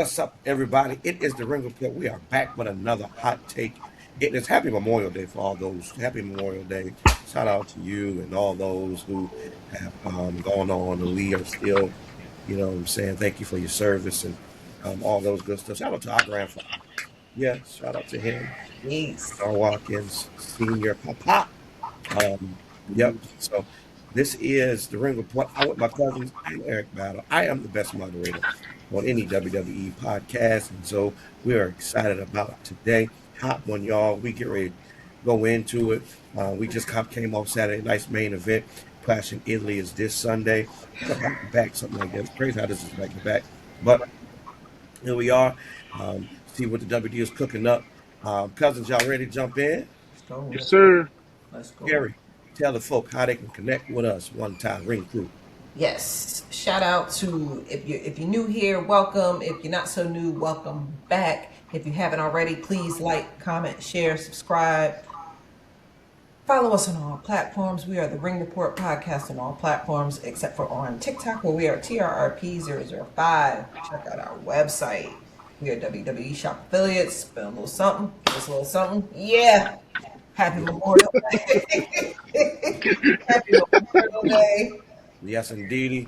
What's up, everybody? It is the Ring Report. We are back with another hot take. It is Happy Memorial Day for all those. Happy Memorial Day. Shout out to you and all those who have gone on to lead are still, what I'm saying. Thank you for your service and all those good stuff. Shout out to our grandfather. Yeah, shout out to him. Yes. Our Watkins, Senior Papa. Yep. So this is the Ring Report. I'm with my cousins. I'm Eric Battle. I am the best moderator on any WWE podcast, and so we are excited about today. Hot one, y'all. We get ready to go into it. We just came off Saturday night's main event. Clash in Italy is this Sunday. It's a back to back, something like that. It's crazy how this is back to back, but here we are. See what the WD is cooking up. Cousins, y'all ready to jump in? Let's go. Yes, sir. Let's go. Gary, tell the folk how they can connect with us one time. Ring crew. Yes. Shout out to if you're new here, welcome. If you're not so new, welcome back. If you haven't already, please like, comment, share, subscribe. Follow us on all platforms. We are the Ring Report podcast on all platforms except for on TikTok, where we are TRRP005. Check out our website. We are WWE Shop affiliates. Spend a little something. Give us a little something. Yeah. Happy Memorial Day. Happy Memorial Day. Yes, indeedy.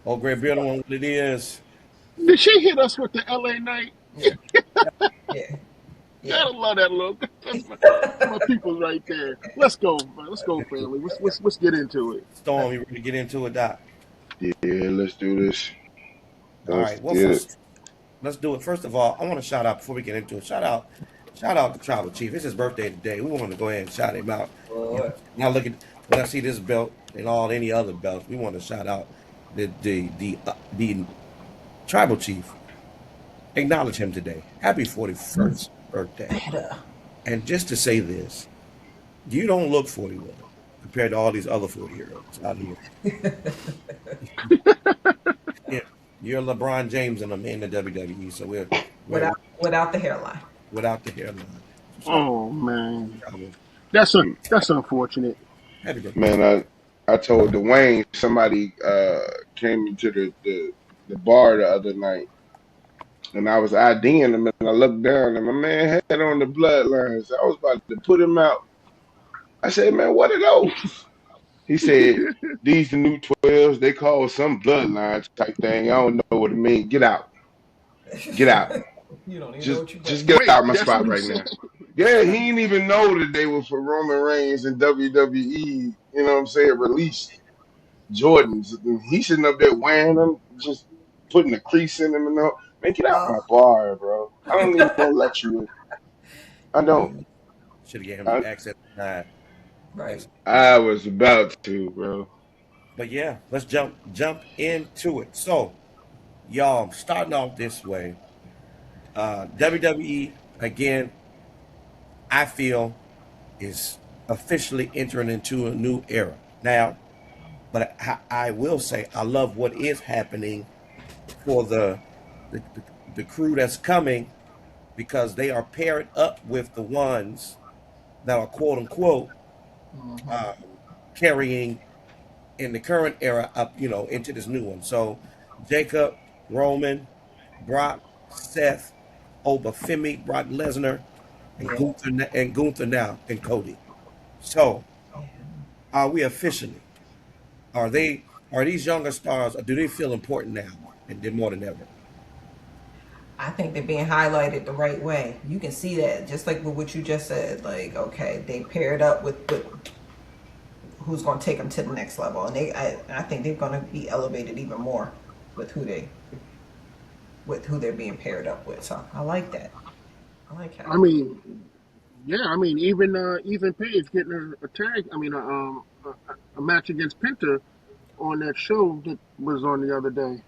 Oh, great building on what it is. Did she hit us with the LA night? Yeah. Gotta love that look. My people's right there. Let's go, man. Let's go, family. Let's get into it. Storm, you ready to get into it, Doc? Yeah, let's do this. All right. Well, first, let's do it. First of all, I want to shout out before we get into it. Shout out the Tribal Chief. It's his birthday today. We want to go ahead and shout him out. Now look at when I see this belt and any other belts, we want to shout out the Tribal Chief. Acknowledge him today. Happy 41st birthday. And just to say this, you don't look 41 compared to all these other 40-year-olds out here. Yeah, you're LeBron James and I'm in the WWE, so we're without the hairline. Without the hairline. Oh man, that's unfortunate. Man, I told Dwayne somebody came into the bar the other night, and I was IDing him, and I looked down, and my man had on the Bloodlines. I was about to put him out. I said, "Man, what are those?" He said, "These the new 12s. They call some Bloodlines type thing. I don't know what it means. Get out. Get out. You don't even Just, know what you're just doing. get out of my That's spot what he right said. now." Yeah, he didn't even know that they were for Roman Reigns and WWE, you know what I'm saying, released Jordans. And he's sitting up there wearing them, just putting a crease in them and all. Man, get out my bar, bro. I don't even want to let you in. I don't. Should have gave him the access tonight. Right. I was about to, bro. But yeah, let's jump into it. So, y'all, starting off this way. WWE again, I feel is officially entering into a new era now. But I will say I love what is happening for the crew that's coming because they are paired up with the ones that are quote unquote carrying in the current era up, into this new one. So Jacob, Roman, Brock, Seth, Oba Femi, Brock Lesnar, and Gunther now, and Cody. So are we officially? Are these younger stars, or do they feel important now and did more than ever? I think they're being highlighted the right way. You can see that, just like with what you just said. Like, okay, they paired up with who's going to take them to the next level, and I think they're going to be elevated even more with who they're being paired up with. So I like that. I like how. I mean, yeah. I mean, even Paige getting a tag. I mean, a match against Penta on that show that was on the other day.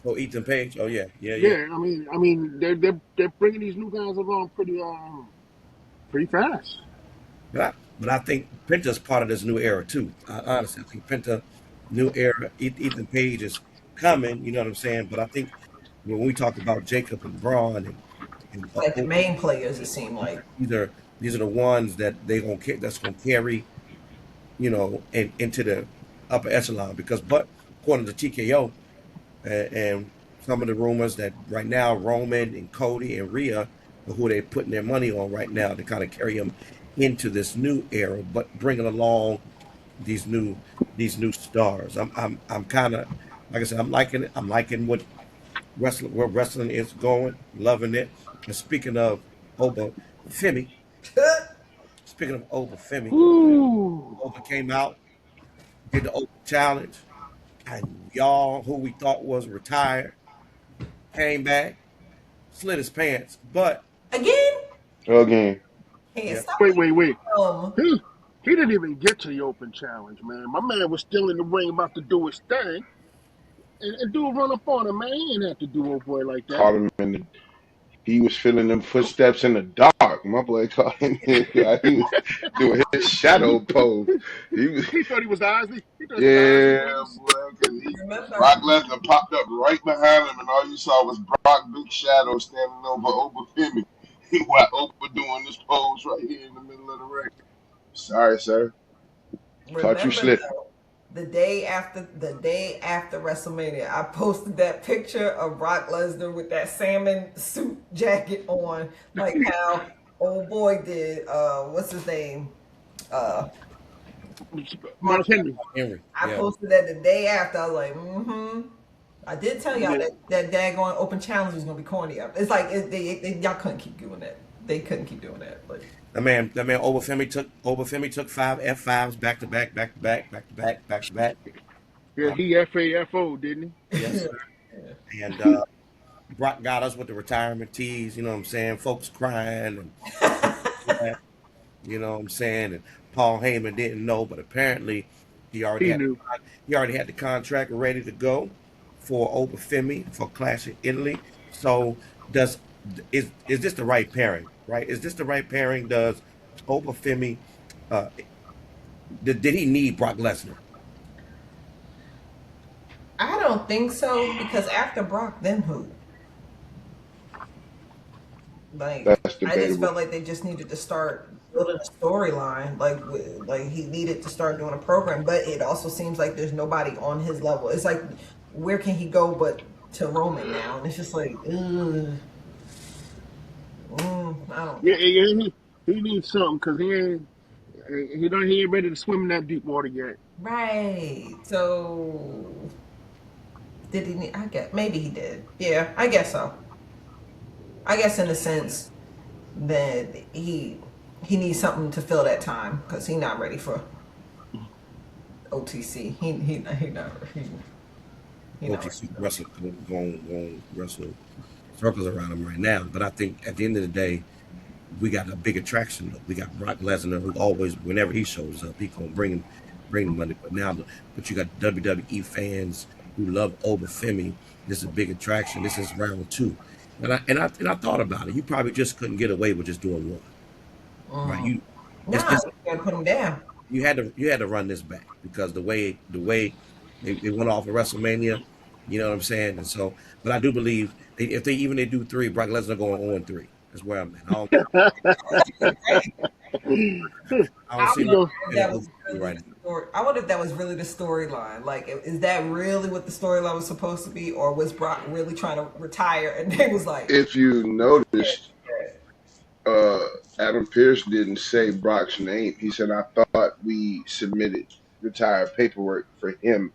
Oh, Ethan Page. Oh yeah. Yeah. I mean, they're bringing these new guys along pretty fast. But I think Penta's part of this new era too. Honestly, I think Penta, new era. Ethan Page is coming. You know what I'm saying? But I think when we talk about Jacob and Braun and Like the main players, it seemed like these are the ones that that's gonna carry, into the upper echelon because, but according to TKO and some of the rumors that right now Roman and Cody and Rhea are who they're putting their money on right now to kind of carry them into this new era, but bringing along these new stars. I'm kind of, like I said, I'm liking it. I'm liking where wrestling is going, loving it. And speaking of Oba Femi, speaking of Oba Femi, Ooh. Oba came out, did the Open Challenge, and y'all who we thought was retired came back, slit his pants, but Again? Again. Hey, yeah, stop Wait, it. wait, wait. Um, He didn't even get to the open challenge, man. My man was still in the ring about to do his thing. And dude run up on him, man. He ain't have to do old boy like that. Caught him in the, he was feeling them footsteps in the dark. My boy caught him. He was doing his shadow pose. He was, He thought he was Ozzy. He thought he was Ozzy yeah, Brothers. boy, because remember, Brock Lesnar popped up right behind him, and all you saw was Brock Big Shadow standing over Oba Femi while Oba doing this pose right here in the middle of the ring. Sorry, sir. Caught you remember slipping. though, the day after WrestleMania, I posted that picture of Brock Lesnar with that salmon suit jacket on, like how old boy did. What's his name? Uh, Mark Mark. Henry. Henry, I yeah. posted that the day after. I was like, mm-hmm. I did tell y'all Yeah. that daggone open challenge was gonna be corny up. It's like y'all couldn't keep doing that. They couldn't keep doing that. But That man Oba Femi took 5 F5s back to back, back to back, back to back, back to back. Yeah, Um, he FAFO, didn't yes, sir. And Brock got us with the retirement tees. You know what I'm saying? Folks crying and that, you know what I'm saying? And Paul Heyman didn't know, but apparently he already he? He had knew. the contract ready to go for Oba Femi for Clash of Italy. So does is this the right pairing? Right? Is this the right pairing? Does Oba Femi uh, did he need Brock Lesnar? I don't think so because after Brock, then who? Like That's I just debatable. felt like they just needed to start building a storyline. Like he needed to start doing a program, but it also seems like there's nobody on his level. It's like where can he go but to Roman now? And it's just like, I don't Yeah, know. he needs something because he ain't ready to swim in that deep water yet. Right. So did he need? I guess maybe he did. Yeah, I guess so. I guess in a sense that he needs something to fill that time because he's not ready for OTC. He not ready OTC for wrestle going wrestle circles around him right now. But I think at the end of the day, we got a big attraction. Though. We got Brock Lesnar, who always, whenever he shows up, he gonna bring the money. But you got WWE fans who love Oba Femi. This is a big attraction. This is round two, and I thought about it. You probably just couldn't get away with just doing one, right? Mm. You Nah, this they gotta put him down. you had to run this back because the way they went off of WrestleMania, you know what I'm saying? And so, but I do believe if they do three, Brock Lesnar going on three. That's where I'm at. I don't I see He no go. wonder if in that over was three really right the now. story. I wonder if that was really the storyline. Like, is that really what the storyline was supposed to be, or was Brock really trying to retire and they was like, If you noticed, uh, Adam Pierce didn't say Brock's name. He said, I thought we submitted retired paperwork for him.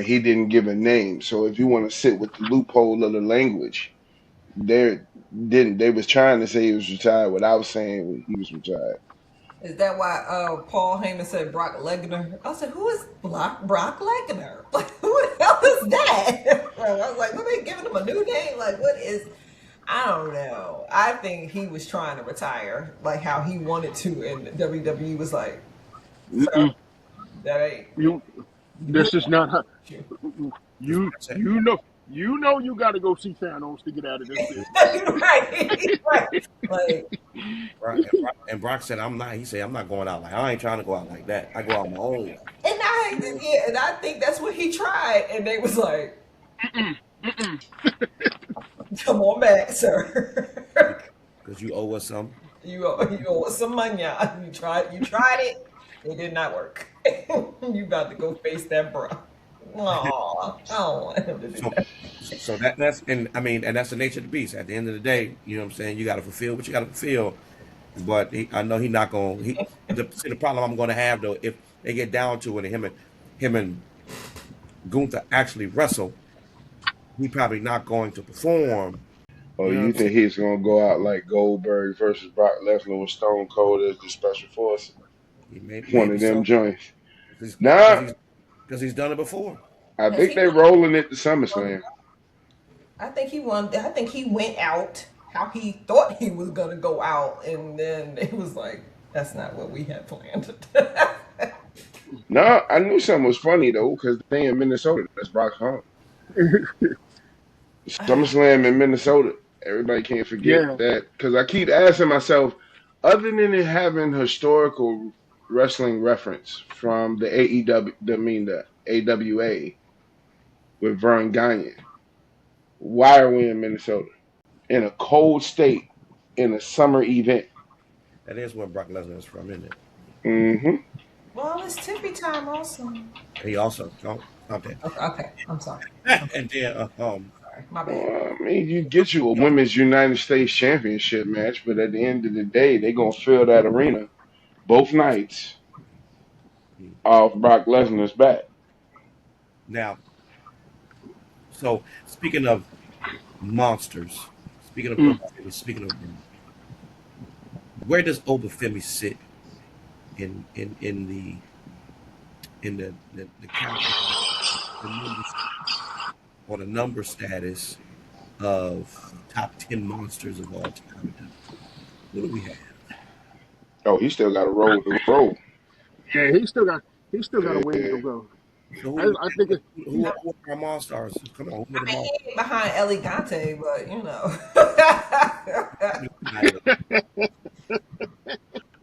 He didn't give a name. So if you want to sit with the loophole of the language, they was trying to say he was retired without saying he was retired. is that why Paul Heyman said Brock Lesnar? I said, who is Brock Lesnar? Like, who the hell is that? I was like, what, they giving him a new name? Like, what is? I don't know. I think he was trying to retire, like how he wanted to, and WWE was like, "Sir, Mm-mm. that ain't You. we This is not how. you." That's what You I said. you know you got to go see Thanos to get out of this business. Right, right. Like, And Brock said, "I'm not." He said, "I'm not going out like I ain't trying to go out like that. I go out my own way." and I think that's what he tried, and they was like, Mm-mm, mm-mm. "Come on back, sir. Because you owe us some. You owe us some money. You tried it. It did not work. You about to go face that bro." Oh, I don't want him to do So, that. so that's and that's the nature of the beast. At the end of the day, you know what I'm saying. You got to fulfill what you got to fulfill. But I know he's not going. The problem I'm going to have though, if they get down to it, and him and Gunther actually wrestle, he probably not going to perform. Or You know what you I'm saying? think he's gonna go out like Goldberg versus Brock Lesnar with Stone Cold as the special force? He may, One maybe of them so joints. because Nah, he's done it before. I Has think he they rolling it to SummerSlam. I think he won. I think he went out how he thought he was gonna go out, and then it was like that's not what we had planned. Nah, I knew something was funny though, because they in Minnesota. That's Brock's home. SummerSlam in Minnesota. Everybody can't forget Yeah. that. Because I keep asking myself, other than it having historical wrestling reference from the AEW, the AWA with Vern Gagne, why are we in Minnesota? In a cold state, in a summer event. That is where Brock Lesnar is from, isn't it? Mm-hmm. Well, it's tippy time also. He also stop that. Okay, okay. I'm sorry. I'm And then sorry. My bad. Well, I mean, you get you a he also, women's United States Championship match, but at the end of the day, they're gonna fill that arena both nights off Brock Lesnar's back. now. So speaking of monsters, speaking of Mm. speaking of where does Oba Femi sit in the countdown, the number, or the number status of top 10 monsters of all time? What do we have? Oh, he still got a roll to roll. Yeah, he still got a ways Yeah. to go. So I think who are our monsters? Come on, who are the I mean, monsters? he ain't behind Elegante, but you know.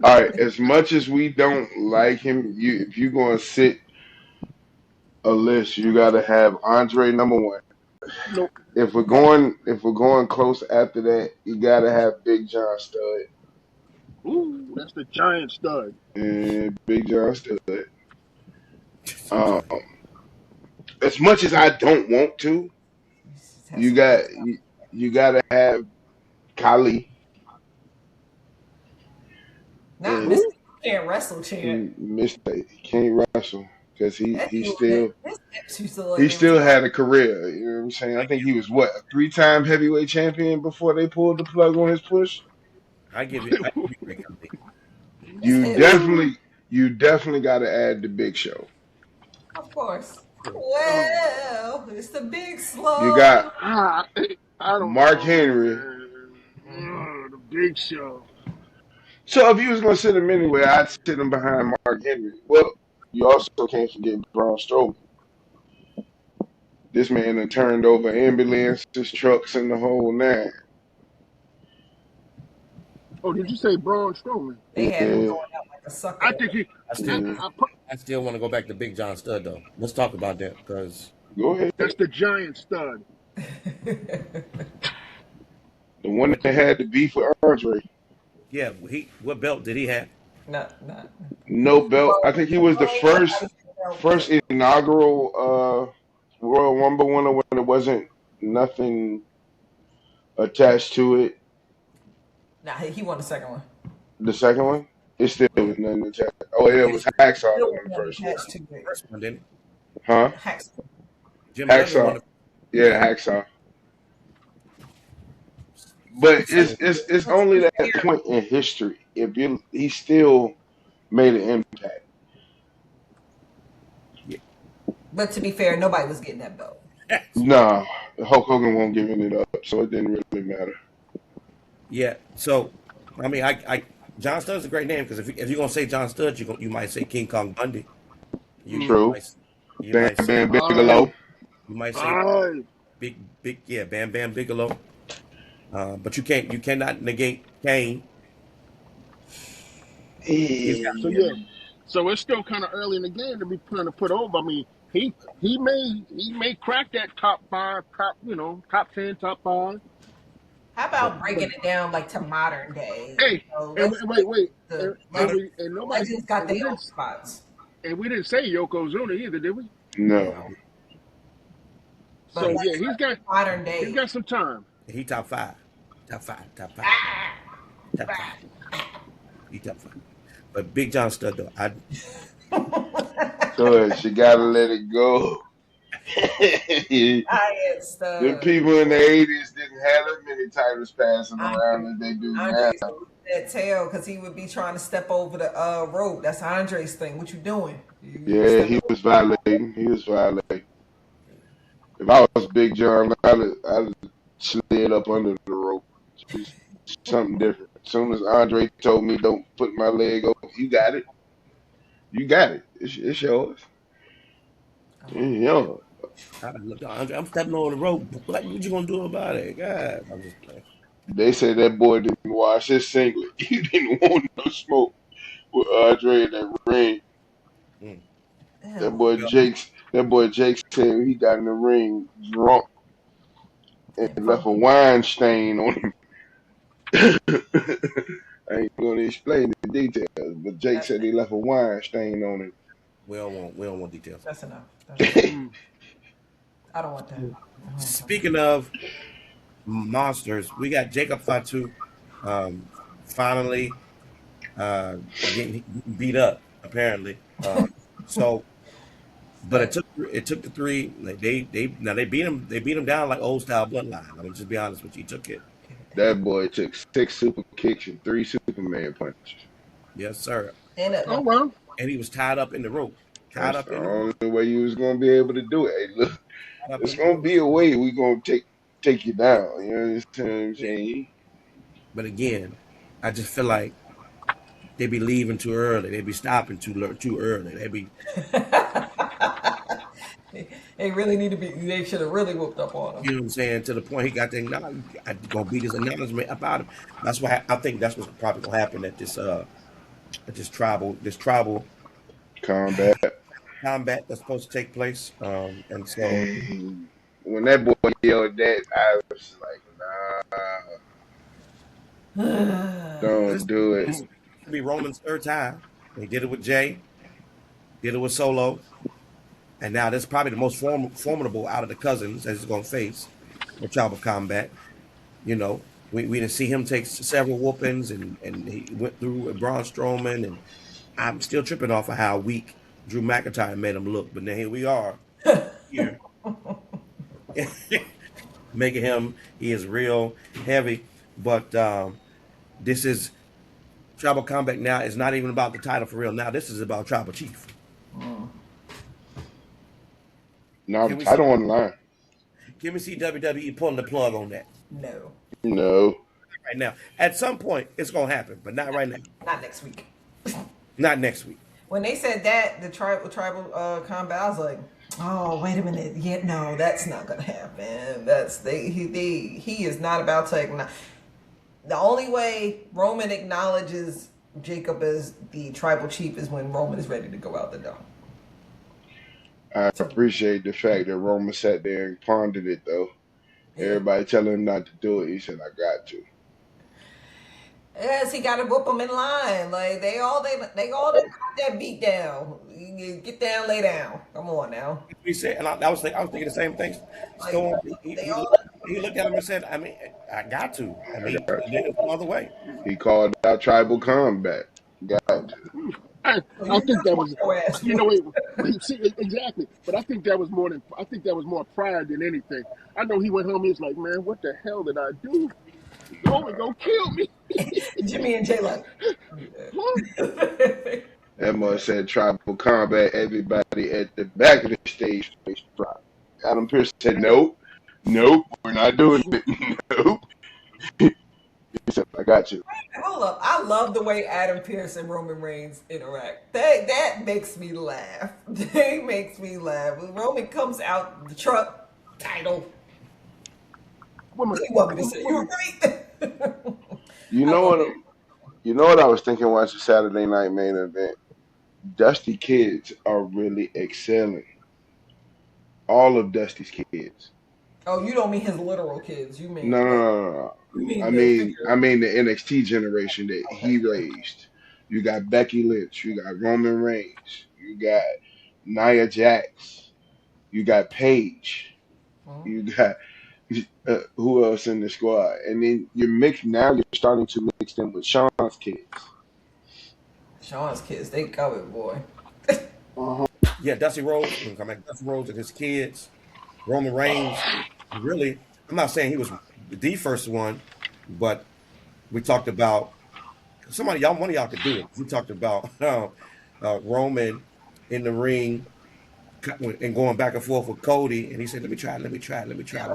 All right. As much as we don't like him, if you're gonna sit a list, you got to have Andre number one. nope. Okay. If we're going close after that, you got to have Big John Stud Ooh, that's the giant stud. and Big John Stud. So Um, giant. as much as I don't want to, Just have you some got good stuff. you got to have Kali Not and Who? Mr. Can't Wrestle Chant. Mister. He can't wrestle because That dude, his hips used to look, he it was still like, had a career. You know what I'm saying? I think he was what, a 3-time heavyweight champion before they pulled the plug on his push. I give you Great Khali. his You hips, Ooh. definitely you definitely got to add the Big Show. of course. Sure. Oh, Well, it's the big You slow. got I, I don't Mark know, Henry. man. Mhm. The Big Show. So if you was gonna sit him anywhere, I'd sit him behind Mark Henry. Well, you also can't forget Braun Strowman. This man had turned over ambulances, trucks, and the whole nine. Oh, did you say Braun Strowman? They had him Yeah, going out like a I sucker. think he. I still yeah. I I still want to go back to Big John Stud though. Let's talk about that because Go ahead. that's the giant stud. The one what that had the beef with Andre. yeah, what belt did he have? Not. No belt. I Well, think he was the well, ain't nobody first inaugural Royal Rumble winner when there wasn't nothing attached to it. Nah, he won the second one. The second one, it still Yeah. was nothing attached. Oh yeah, it was Hacksaw that Still won the wasn't first one. attached to it. First one, didn't Huh? Hacks. Jim Duggan won Hacksaw. the Yeah, yeah. Hacksaw. But So it's only that point in history. If you he still made an impact. yeah. But to be fair, nobody was getting that belt. Nah, Hulk Hogan won't giving it up, so it didn't really matter. Yeah. So I mean I John Stud's a great name because if you're gonna say John Stud, you might say King Kong Bundy. You Mm. True. might you Bam might say Bam Aye, Bigelow. you might say aye. big yeah Bam Bam Bigelow. But you cannot negate Kane. He's got So yeah, so it's still kind of early in the game to be trying to put over. I mean, he may crack that top five, top 10, top five. How but about breaking it down like to modern day? Hey, and Let's wait, wait, the and, modern legends got and their we own didn't spots. and we didn't say Yokozuna either, did we? No. no But So yeah, that's modern he's day. got some time. He top five, top five, top five, top five. He top five. But Big John Studd though, I So she gotta let it go. I am Them stud. people in the 80s didn't have that many titles passing around Andre, as they do Andre now. used to whip that tail because he would be trying to step over the rope. That's Andre's thing. What you doing? You Yeah, step he over. was violating. He was violating. If I was Big John, I'd slid up under the rope. Just something different. As soon as Andre told me don't put my leg over, you got it. You got it. It's yours. I It's love it. yours. I look, I'm stepping over the rope. What you gonna do about it? God, I'm just playing. They said that boy didn't wash his singlet. He didn't want no smoke with Andre in that ring. Mm. Ew. Well, That boy Jake said he got in the ring drunk and And left a funky. wine stain on him. I ain't gonna explain the details, but Jake That, said he left a wine stain on we don't want details. that's enough. That's enough. him. Mm. I don't want that. I don't want to talk about Speaking of monsters, we got Jacob Fatu um, finally getting beat up apparently. So, but that. it took the three. Like they beat him down like old style bloodline. I'm gonna just be honest with you. He took it. Give it that. That boy took 6 super kicks and 3 Superman punches. Yes, sir. And Oh well. And he was tied up in the rope. Tied That's up the in the rope. only way you was gonna be able to do it. Hey, look, Tied up it's in the gonna rope. be a way we gonna take you Yeah, down. You understand what I'm yeah. saying? But again, I just feel like they be leaving too early. They be stopping too early. They be, They really need to be. They should have really whooped up on him. you know what I'm saying, to the point he got the acknowledge. I gonna beat his acknowledgement about him. That's why I think that's what's probably gonna happen at this tribal Combat. combat that's supposed to take place. And so And when that boy yelled that, I was like, nah, this don't do it. this could be Roman's third time. He did it with Jay, did it with Solo, and now this is probably the most formidable out of the cousins that he's gonna face for tribal combat. You know, we didn't see him take several whoopings, and he went through with Braun Strowman, and I'm still tripping off of how weak Drew McIntyre made him look. But then here we are, here, making him, he is real heavy. But this is tribal combat now. It's not even about the title for real. Now this is about tribal chief. Now the Can we see? title on the line. Can we see WWE pulling the plug on that No, No. right now? At some point, it's gonna happen, but not right now. not next week. Not next week. When they said that the tribal combat, I was like, oh wait a minute, yeah, no, that's not gonna happen. That's he is not about to acknowledge. The only way Roman acknowledges Jacob as the tribal chief is when Roman is ready to go out the door. I So appreciate the fact that Roman sat there and pondered it, though. yeah. Everybody telling him not to do it. He said, I got to. Yes, he got to whoop them in line. Like they all done got that beat down. You get down, lay down. Come on now. We said, and I was thinking the same thing. Like Storm, they all. he looked at him and said, I mean, I got to. I mean, there's no other way. He called out tribal combat. Got to. So I you think really that want was, your ass you know, whooped. see, exactly. But I think that was more than, I think that was more pride than anything. I know he went home. He was like, man, what the hell did I do? Roman gonna kill me. Jimmy and Jay like. Huh? That must said tribal combat. Everybody at the back of the stage faced pride. Adam Pearce said, nope, nope, we're not doing it. Nope. He said, I got you. Hold up. I love the way Adam Pearce and Roman Reigns interact. That makes me laugh. They makes me laugh. When Roman comes out the truck, title. What Women, do you want me to say? You agree? You I know love what? You know what I was thinking watching Saturday Night Main Event? Dusty kids are really excelling. All of Dusty's kids. Oh, you don't mean his literal kids. You No, mean no, like no, no, no. you mean I the mean, figure. I mean the NXT generation that Okay, he okay. raised. You got Becky Lynch. You got Roman Reigns. You got Nia Jax. You got Paige. You got who else in the squad, and then you're starting to mix them with Sean's kids. Sean's kids, they covered, boy. Uh-huh. Yeah, Dusty Rhodes. When come back, Dusty Rhodes and his kids. Roman Reigns. Really, I'm not saying he was the first one, but we talked about one of y'all could do it. We talked about Roman in the ring and going back and forth with Cody, and he said, "Let me try, let me try, let me try."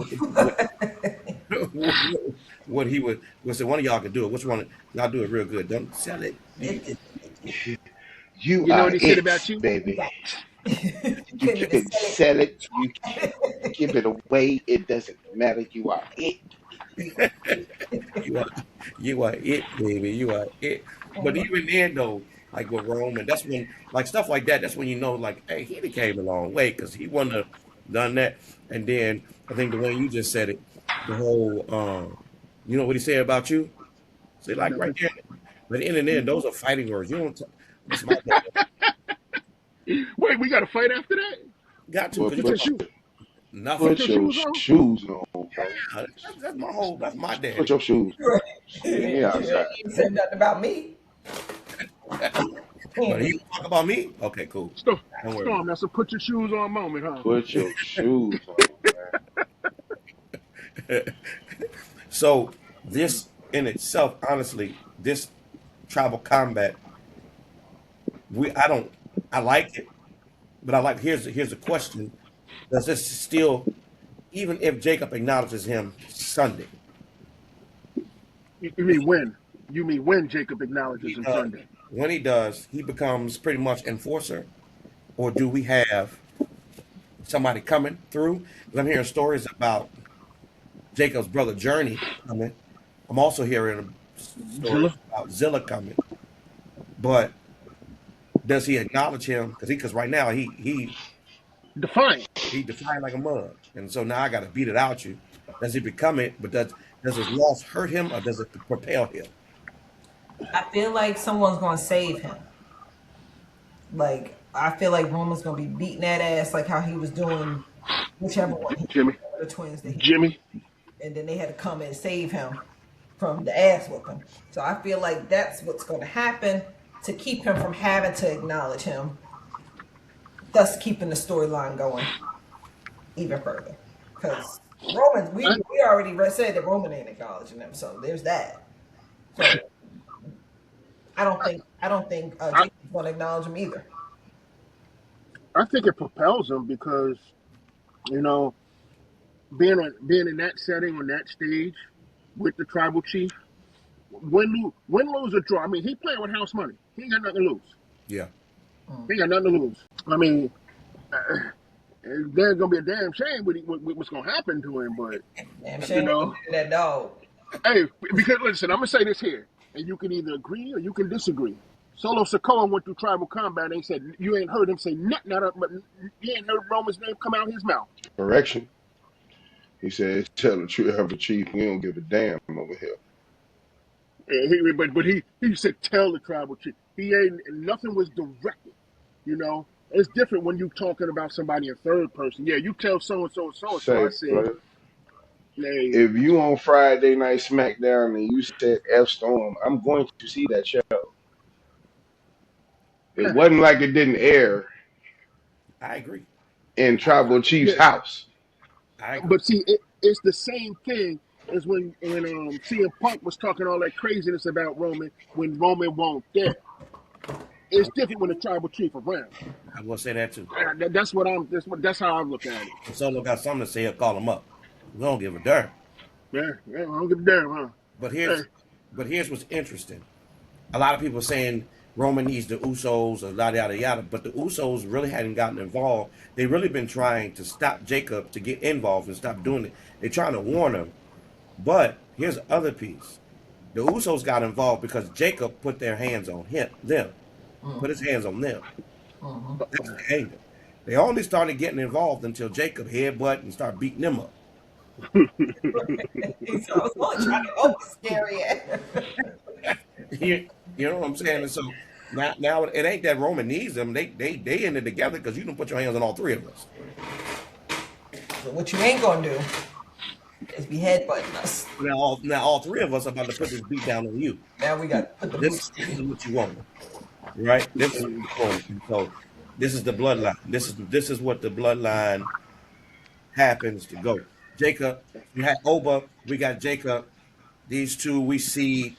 What he would say, one of y'all could do it. Which one? Y'all do it real good. Don't sell it. You You know are what he said it, about you? baby. You You couldn't even can say sell it. You can give it away. It doesn't matter. You are it. it. You are, you are it, baby. You are it. But even then, though, like with Roman, that's when, like stuff like that. That's when you know, like, hey, he came a long way because he wouldn't have done that. And then I think the way you just said it, the whole, you know what he said about you? See, like right Nothing. there. But in and then, those are fighting words. You don't. That's my bad. Wait, we got to fight after that? Got to Well, because you Put your talking shoe. about nothing. Put put your your shoes on. shoes on, bro. That's my whole. That's my Put daddy. your shoes on. Right. Meet me outside. He said nothing about me. But he talk about me. Okay, cool. Storm, Don't worry Storm, that's a put your shoes on moment, huh? Put your shoes on, about it. So this in itself, honestly, this tribal combat, I don't, I like it, but I like here's a question: does this still, even if Jacob acknowledges him Sunday, You mean when? You mean when Jacob acknowledges he him does, Sunday? when he does, he becomes pretty much enforcer, or do we have somebody coming through? 'Cause I'm hearing stories about Jacob's brother Journey coming. I'm also hearing stories Zilla? about Zilla coming, but does he acknowledge him? Because right now Defiant. he defiant like a mug, and so now I got to beat it out you. Does he become it? But does his loss hurt him or does it propel him? I feel like someone's gonna save him. Like I feel like Roman's gonna be beating that ass like how he was doing whichever one Jimmy. the twins that he Jimmy. and then they had to come and save him from the ass whooping. So I feel like that's what's gonna happen to keep him from having to acknowledge him, thus keeping the storyline going even further. Because Roman, we I, already said that Roman ain't acknowledging them, so there's that. So I don't think I, Jacob's gonna acknowledge him either. I think it propels him because, you know, being in that setting on that stage with the tribal chief, win, lose or draw. I mean, he playing with house money. He ain't got nothing to lose. Yeah, He ain't got nothing to lose. I mean, there's gonna be a damn shame what's gonna happen to him, but Damn you shame know, that dog. hey, because listen, I'm gonna say this here, and you can either agree or you can disagree. Solo Sokoa went through tribal combat, and he said you ain't heard him say nothing out of, but you ain't heard Roman's name come out of his mouth. correction. He said, "Tell the truth, have a chief. We don't give a damn over here." But he said tell the tribal chief. He ain't nothing was directed. You know, it's different when you talking about somebody in third person. Yeah, you tell so and so and so and so. I Say, said, brother, hey, if you on Friday Night SmackDown and you said F Storm, I'm going to see that show. It wasn't like it didn't air I agree. in I agree. Tribal Chief's yeah. house. I agree. But see, it's the same thing as when CM Punk was talking all that craziness about Roman when Roman won't there. It's different when the tribal chief around. I will say that too. That's how I look at it. If Solo got something to say, he'll call him up. We don't give a darn. Yeah, I don't give a damn, huh? But Hey, here's what's interesting. A lot of people are saying Roman needs the Usos or yada yada yada, but the Usos really hadn't gotten involved. They've really been trying to stop Jacob to get involved and stop doing it. They're trying to warn him. But here's the other piece. The Usos got involved because Jacob put their hands on them, put his hands on them. That's the angle. They only started getting involved until Jacob headbutt and start beating them up. So I was only trying to help his scary ass. You know what I'm saying? And so now it ain't that Roman needs them. They in it together because you can put your hands on all three of us. So what you ain't gonna do is be headbutting us. Now all three of us are about to put this beat down on you. Now we got to put the boots This in. is what you want, right? This is what you want. And so this is the bloodline. This is what the bloodline happens to go. Jacob, we had Oba, we got Jacob. These two we see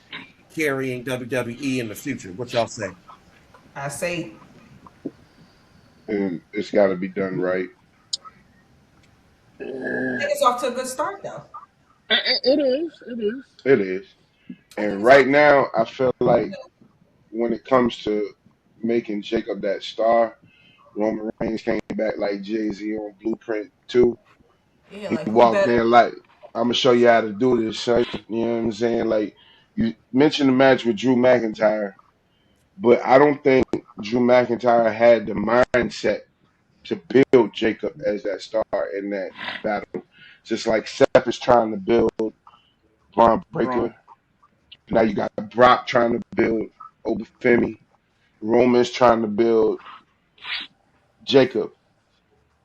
carrying WWE in the future. What y'all say? I say, And it's got to be done right. I think it's off to a good start though. It is. It is. It is. I think And it's off right to now, I feel like when it comes to making Jacob that star, Roman Reigns came back like Jay-Z on Blueprint 2. yeah, He like who walked better? in like, I'm gonna show you how to do this, son. You know what I'm saying? Like you mentioned the match with Drew McIntyre, but I don't think Drew McIntyre had the mindset to build Jacob as that star in that battle. Just like Seth is trying to build Braun Braun. Breaker. Now you got Brock trying to build Oba Femi. Roman's trying to build Jacob.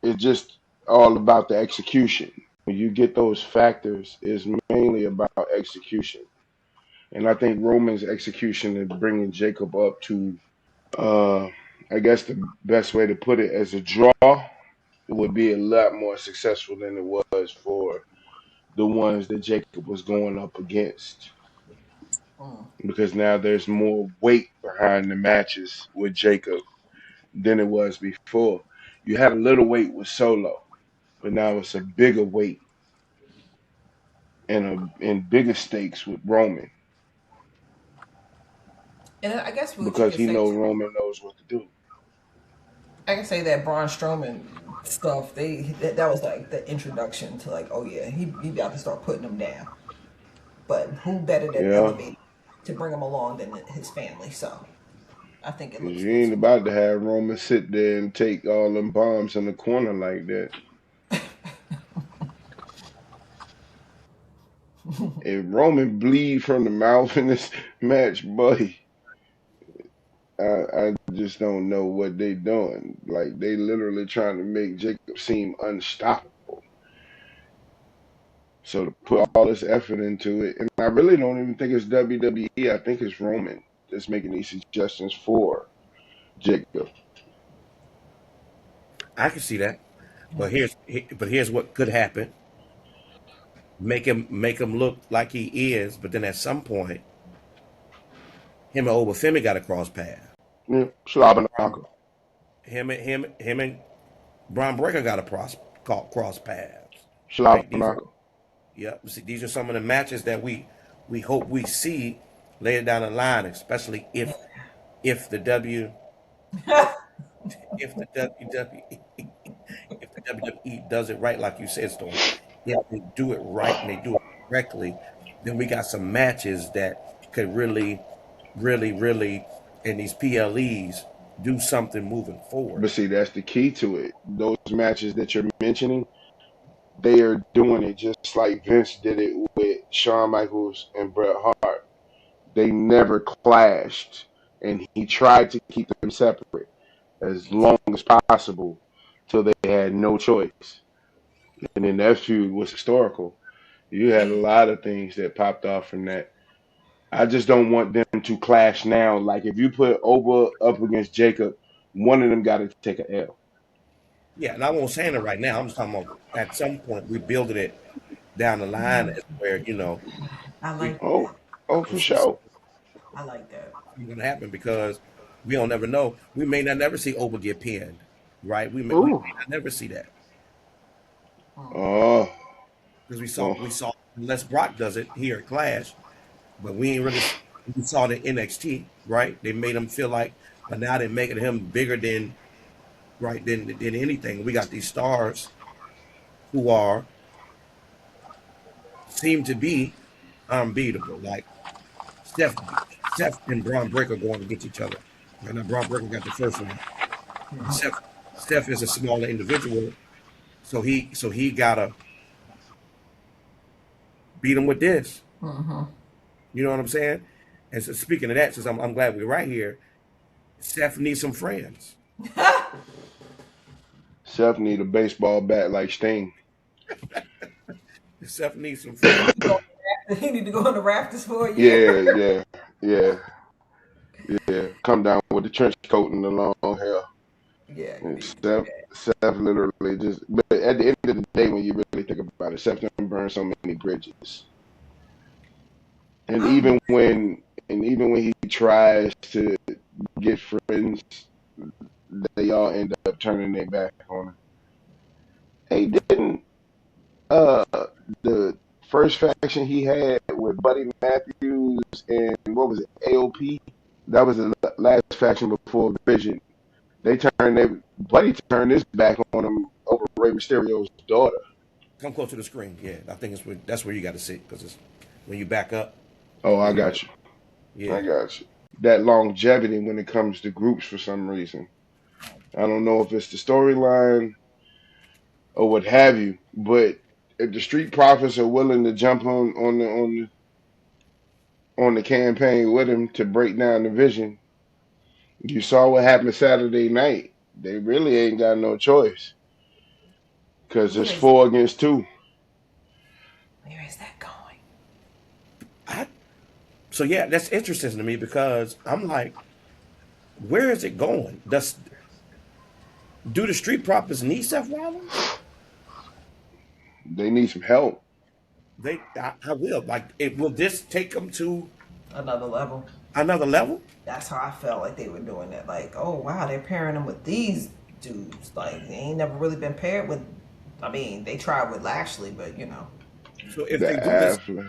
It's just all about the execution. When you get those factors, it's mainly about execution. And I think Roman's execution is bringing Jacob up to, uh, I guess the best way to put it, as a draw, it would be a lot more successful than it was for the ones that Jacob was going up against. Mm. Because now there's more weight behind the matches with Jacob than it was before. You had a little weight with Solo, but now it's a bigger weight and bigger stakes with Roman And I guess what you because could he say knows too. Roman knows what to do. I can say that Braun Strowman stuff. That was like the introduction to like, oh yeah, he about to start putting them down. But who better than Yeah, elevate to bring him along than his family? So I think it because looks you good ain't so about to have Roman sit there and take all them bombs in the corner like that. If Roman bleed from the mouth in this match, buddy, I just don't know what they doing. Like they literally trying to make Jacob seem unstoppable. So to put far. all this effort into it, and I really don't even think it's WWE. I think it's Roman that's making these suggestions for Jacob. I can see that. Yeah. But here's what could happen. Make him look like he is, but then at some point, him and Obafemi got to cross paths. Yeah, Bron- Schlabberknocker. him and Braun Breaker got to cross paths. Right? Schlabberknocker. See, these are some of the matches that we hope we see later down the line, especially if the W if the WWE if the WWE does it right, like you said, Storm. If they do it right and they do it correctly, then we got some matches that could really, in these PLEs, do something moving forward. But see, that's the key to it. Those matches that you're mentioning, they are doing it just like Vince did it with Shawn Michaels and Bret Hart. They never clashed, and he tried to keep them separate as long as possible till they had no choice. And then that feud was historical. You had a lot of things that popped off from that. I just don't want them to clash now. Like if you put Oba up against Jacob, one of them got to take a L. Yeah, and I won't say it right now. I'm just talking about at some point we building it down the line as where I we like Oh, that. oh, for it's sure. I like that. going to happen because we don't never know. We may not never see Oba get pinned, right? We Ooh. may not never see that Mm. Oh, because oh, we saw unless Brock does it here at Clash, but we ain't really we saw it in NXT, right? They made him feel like, but now they're making him bigger than right than anything. We got these stars who are seem to be unbeatable. Like Steph, Seth and Braun Breaker going against each other. Right now, Braun Breaker got the first one. Seth, Steph is a smaller individual, so he gotta beat him with this. Mm-hmm. You know what I'm saying? And so speaking of that, since I'm glad we're right here, Seth needs some friends. Seth need a baseball bat like Sting. Seth needs some friends. He need to go on the rafters for a year. Yeah. Come down with the trench coat and the long hair. Yeah, you And need to do Seth literally just. But at the end of the day, when you really think about it, Seth done burned so many bridges. And that. even when he tries to get friends, they all end up turning their back on him. Hey, didn't uh the first faction he had with Buddy Matthews and what was it, AOP? That was the last faction before Vision. Buddy turned his back on him over Rey Mysterio's daughter. Come close to the screen. Yeah, I think that's where you got to sit because it's when you back up. Oh, I Yeah, got you. yeah. I got you. That longevity when it comes to groups for some reason. I don't know if it's the storyline or what have you, but if the Street Profits are willing to jump on the campaign with him to break down the vision, you saw what happened Saturday night. They really ain't got no choice because it's Where is 4 against 2. that going? I, so yeah, that's interesting to me because I'm like, where is it going? Do the Street Profits need Seth Rollins? They need some help. I will like it. Will this take them to Another level. another level? That's how I felt like they were doing it. Like, oh wow, they're pairing them with these dudes. Like they ain't never really been paired with. I mean, they tried with Lashley, but you know. So if The they do this, athlete.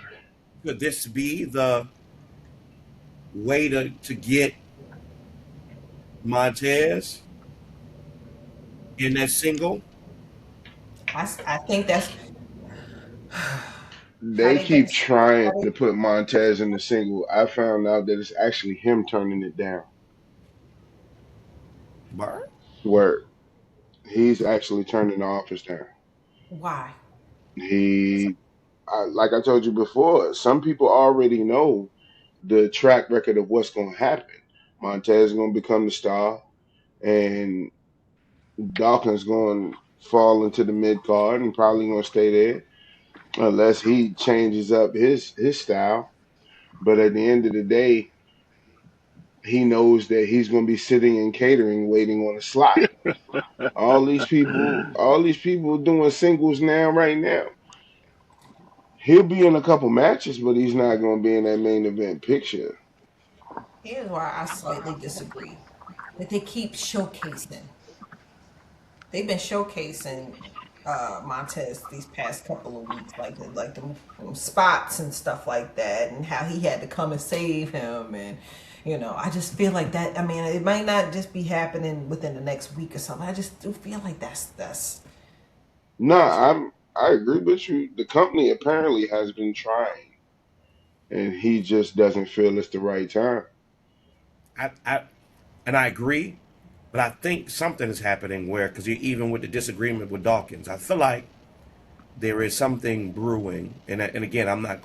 could this be the way to get Montez in that single? I think that's how They they keep best. trying to put Montez in the single. I found out that it's actually him turning it down. Bar? Where he's actually turning the offers down. Why? Like I told you before, some people already know the track record of what's going to happen. Montez is going to become the star, and Dawkins going to fall into the mid card and probably going to stay there unless he changes up his style. But at the end of the day, he knows that he's going to be sitting in catering, waiting on a slot. All these people doing singles now, right now. He'll be in a couple matches, but he's not going to be in that main event picture. Here's why I slightly disagree. That they keep showcasing. They've been showcasing Montez these past couple of weeks, like the spots and stuff like that, and how he had to come and save him, and you know, I just feel like that. I mean, it might not just be happening within the next week or something. I just do feel like that's No, I agree with you. The company apparently has been trying, and he just doesn't feel it's the right time. I and I agree, but I think something is happening where because even with the disagreement with Dawkins, I feel like there is something brewing, and again, I'm not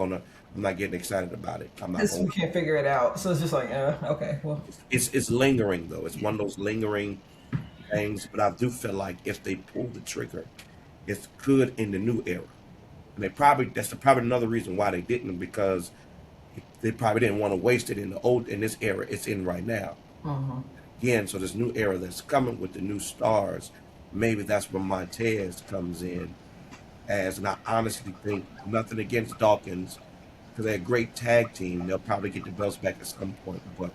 getting excited about it. I'm not this. going. We can't figure it out, so it's just like, okay, well, It's lingering though. It's one of those lingering things, but I do feel like if they pull the trigger, it's good in the new era. And that's probably another reason why they didn't because they probably didn't want to waste it in this era it's in right now. Again, so this new era that's coming with the new stars, maybe that's where Montez comes in as, and I honestly think nothing against Dawkins because they're a great tag team. They'll probably get the belts back at some point, but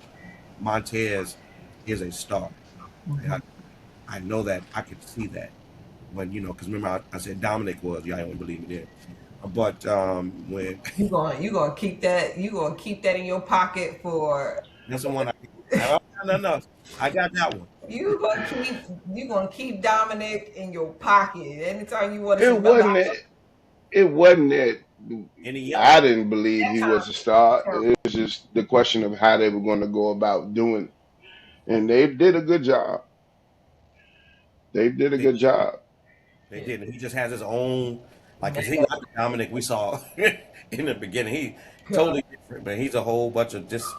Montez is a star. And I know that I could see that when because remember I said Dominic was, y'all don't believe me there. But when you gonna keep that in your pocket for that's the one no, I got that one. you gonna keep Dominic in your pocket anytime you want to It say bye bye. wasn't that. It wasn't that. Any I yelling? didn't believe That he was a star. time, It was just the question of how they were going to go about doing it, and they did a good job. They did a They good job. they yeah. did. And he just has his own like cause he Makeup. not the Dominic we saw in the beginning. He totally different, man. He's a whole bunch of just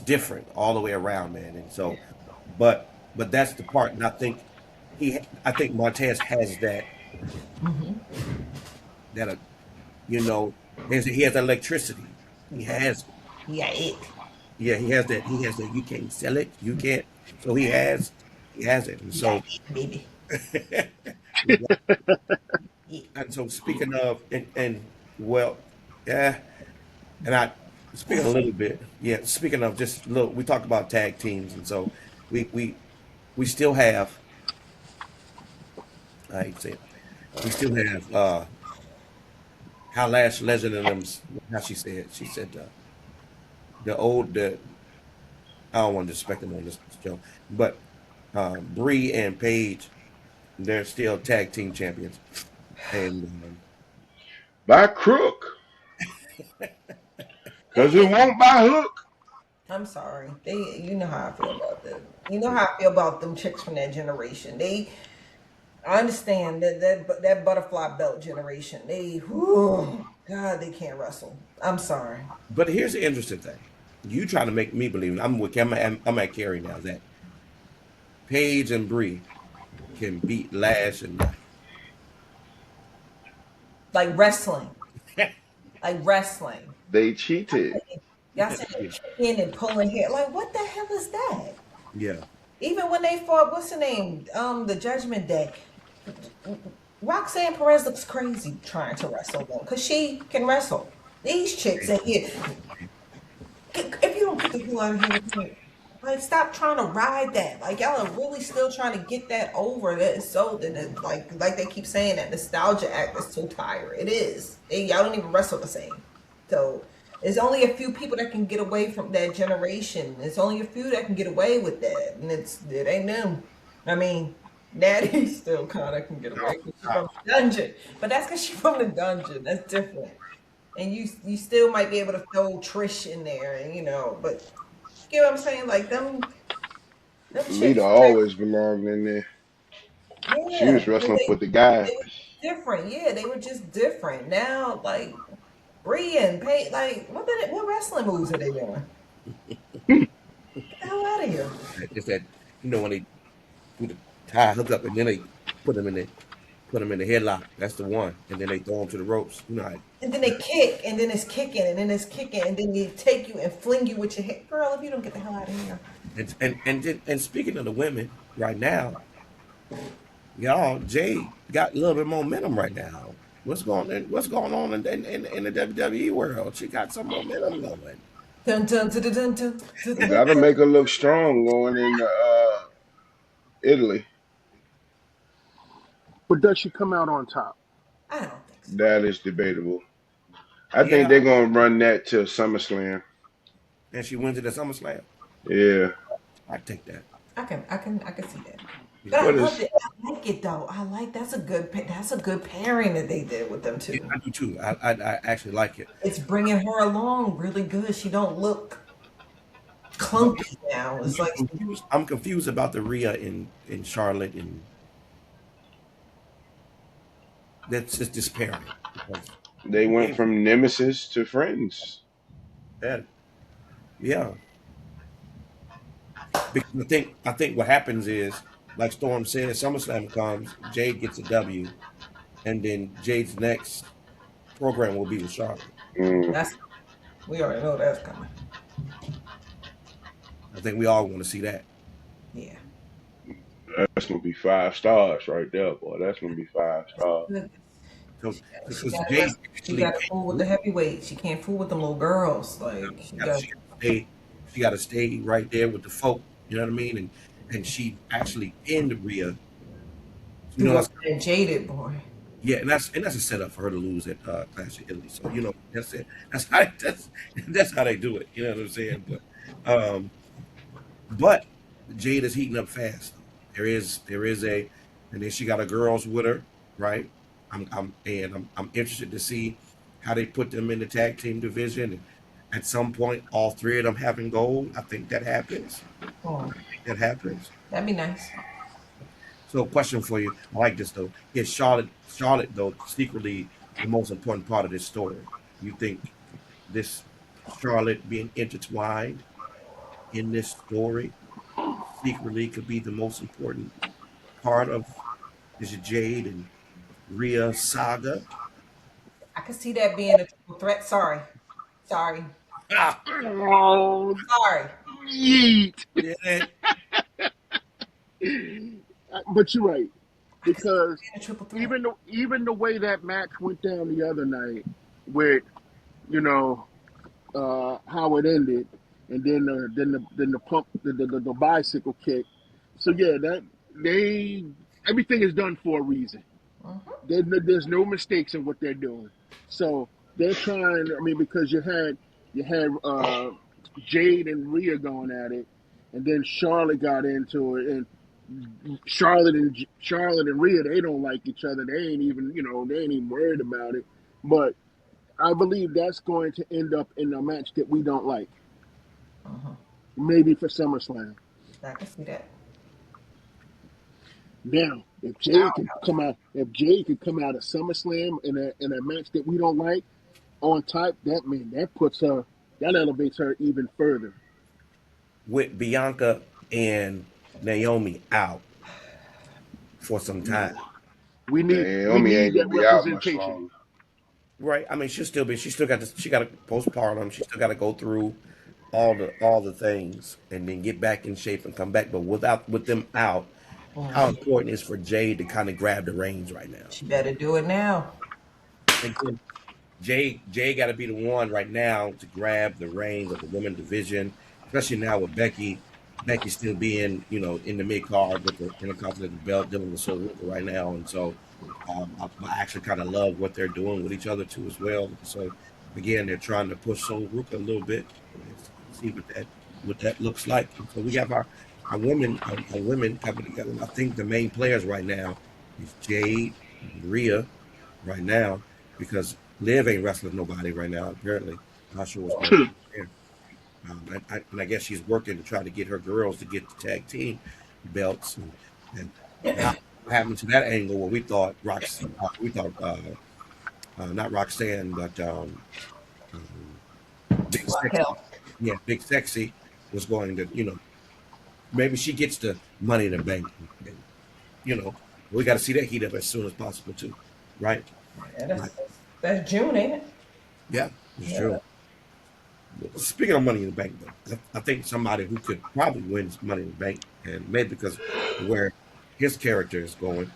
different all the way around, man. And so Yeah. but that's the part, and I think Montez has that that are, you know, he has electricity. He has, Yeah, it. yeah, he has that. He has that. You can't sell it. You can't. So he has it. And Yeah, so, it, baby. Yeah. and so speaking of, and well, yeah, and I speaking a little bit, yeah. Speaking of just look, we talked about tag teams, and so we we we still have. I hate to say it. We still have how Lash Legend and them. How she said? She said the old the. I don't want to disrespect them on this show, but Bree and Paige, they're still tag team champions, and By crook, cause it They, won't by hook. I'm sorry. You know how I feel about them. You know how I feel about them chicks from that generation. I understand that butterfly belt generation. God, they can't wrestle. I'm sorry. but here's the interesting thing. You trying to make me believe. I'm at Carrie now that Paige and Bree can beat Lash and Nia. Like wrestling, like wrestling. They cheated. Y'all said they kicking and pulling hair. Like, what the hell is that? Yeah, Even when they fought, what's the name? The Judgment Day. Roxanne Perez looks crazy trying to wrestle them because she can wrestle. These chicks in here, if you don't get the hell out of here, like stop trying to ride that. Like y'all are really still trying to get that over. That is so that like they keep saying that nostalgia act is so tired. It is. Y'all don't even wrestle the same. So there's only a few people that can get away from that generation. There's only a few that can get away with that, and it ain't them. I mean, Natty still kind of can get away because she's from the dungeon, but that's because she's from the dungeon. That's different. And you still might be able to throw Trish in there, and but you get what I'm saying? Like them Lita chicks, like, always belonged in there. She yeah, was wrestling with the guys. they were different. Yeah, they were just different. Now, like Rhea and Pay, like what wrestling moves are they doing? Get the hell out of here! it's that when they do the tie hook up and then they put them in the put them in the headlock. That's the one, and then they throw them to the ropes. And then they kick, and then it's kicking, and then it's kicking, and then they take you and fling you with your head. Girl, if you don't get the hell out of here. And speaking of the women right now, y'all, Jade got a little bit of momentum right now. What's going on in the WWE world? She got some momentum going. Dun, dun, dun, dun, dun, dun, dun, dun. Gotta make her look strong going into Italy. But does she come out on top? I don't think so. That is debatable. I think Yeah, they're gonna run that till SummerSlam. and she wins it at SummerSlam. Yeah. I take that. I can see that. Yeah, But I What love is it. I like it though. That's a good pairing that they did with them yeah, too. I do too. I actually like it. It's bringing her along really good. She don't look clunky now. It's like I'm confused about the Rhea in Charlotte, and that's just this pairing because they went they, from nemesis to friends. that yeah. Because I think what happens is, like Storm said, SummerSlam comes, Jade gets a W, and then Jade's next program will be with Charlotte. Mm, that's we already know that's coming. I think we all want to see that. Yeah. that's gonna be 5 stars right there, boy. That's gonna be 5 stars. So She because got Jade she actually got to fool with the heavyweight. She can't fool with them little girls. Like she got. she got to stay, she got to stay right there with the folk. You know what I mean? And she actually pinned Rhea. You know Who that's and jaded boy. yeah, and that's a setup for her to lose at Clash of Italy. So that's it. That's how they do it. You know what I'm saying? But Jade is heating up fast. There is and then she got a girls with her, right? I'm interested to see how they put them in the tag team division. And at some point, all three of them having gold. I think that happens. Oh, That happens. that'd be nice. So, a question for you. I like this though. Is Charlotte though secretly the most important part of this story? You think this Charlotte being intertwined in this story secretly could be the most important part of this Jade and Rhea saga? I can see that being a triple threat. Sorry. Ah, Oh, Sorry. yeet. did it? But you're right, I can see that because being a triple threat. even the way that match went down the other night, with you know how it ended, and then the pump the bicycle kick. So yeah, that they everything is done for a reason. Mm-hmm. There's no mistakes in what they're doing. So they're trying. I mean, because you had Jade and Rhea going at it, and then Charlotte got into it, and Charlotte and Rhea, they don't like each other. They ain't even worried about it. But I believe that's going to end up in a match that we don't like. Mm-hmm. Maybe for SummerSlam. I can see that. Now, if Jade could come out of SummerSlam in a match that we don't like on top, that elevates her even further. With Bianca and Naomi out for some time. We need we Naomi need ain't that gonna be out much representation. longer. Right. I mean, she still got she got to postpartum. She still got to go through all the things and then get back in shape and come back. But with them out, how Mm. important is for Jade to kind of grab the reins right now? She better do it now. Again, Jay got to be the one right now to grab the reins of the women division, especially now with Becky. Becky still being, in the mid card with the Intercontinental Belt, dealing with Silver right now, and so I actually kind of love what they're doing with each other too as well. So again, they're trying to push Soul Ruka a little bit and see what that looks like. And so we have our women coming together. And I think the main players right now is Jade and Rhea right now because Liv ain't wrestling nobody right now. Apparently, not sure what's going on there. And I guess she's working to try to get her girls to get the tag team belts and not what happened to that angle where not Roxanne, but um, Big Sexy. Raquel. Yeah, Big Sexy was going to, maybe she gets the money in the bank. And, we got to see that heat up as soon as possible too, right? Yeah, Right. that's June, ain't it? Yeah, it's Yeah. true. Speaking of Money in the Bank, though, I think somebody who could probably win Money in the Bank, and maybe because where his character is going,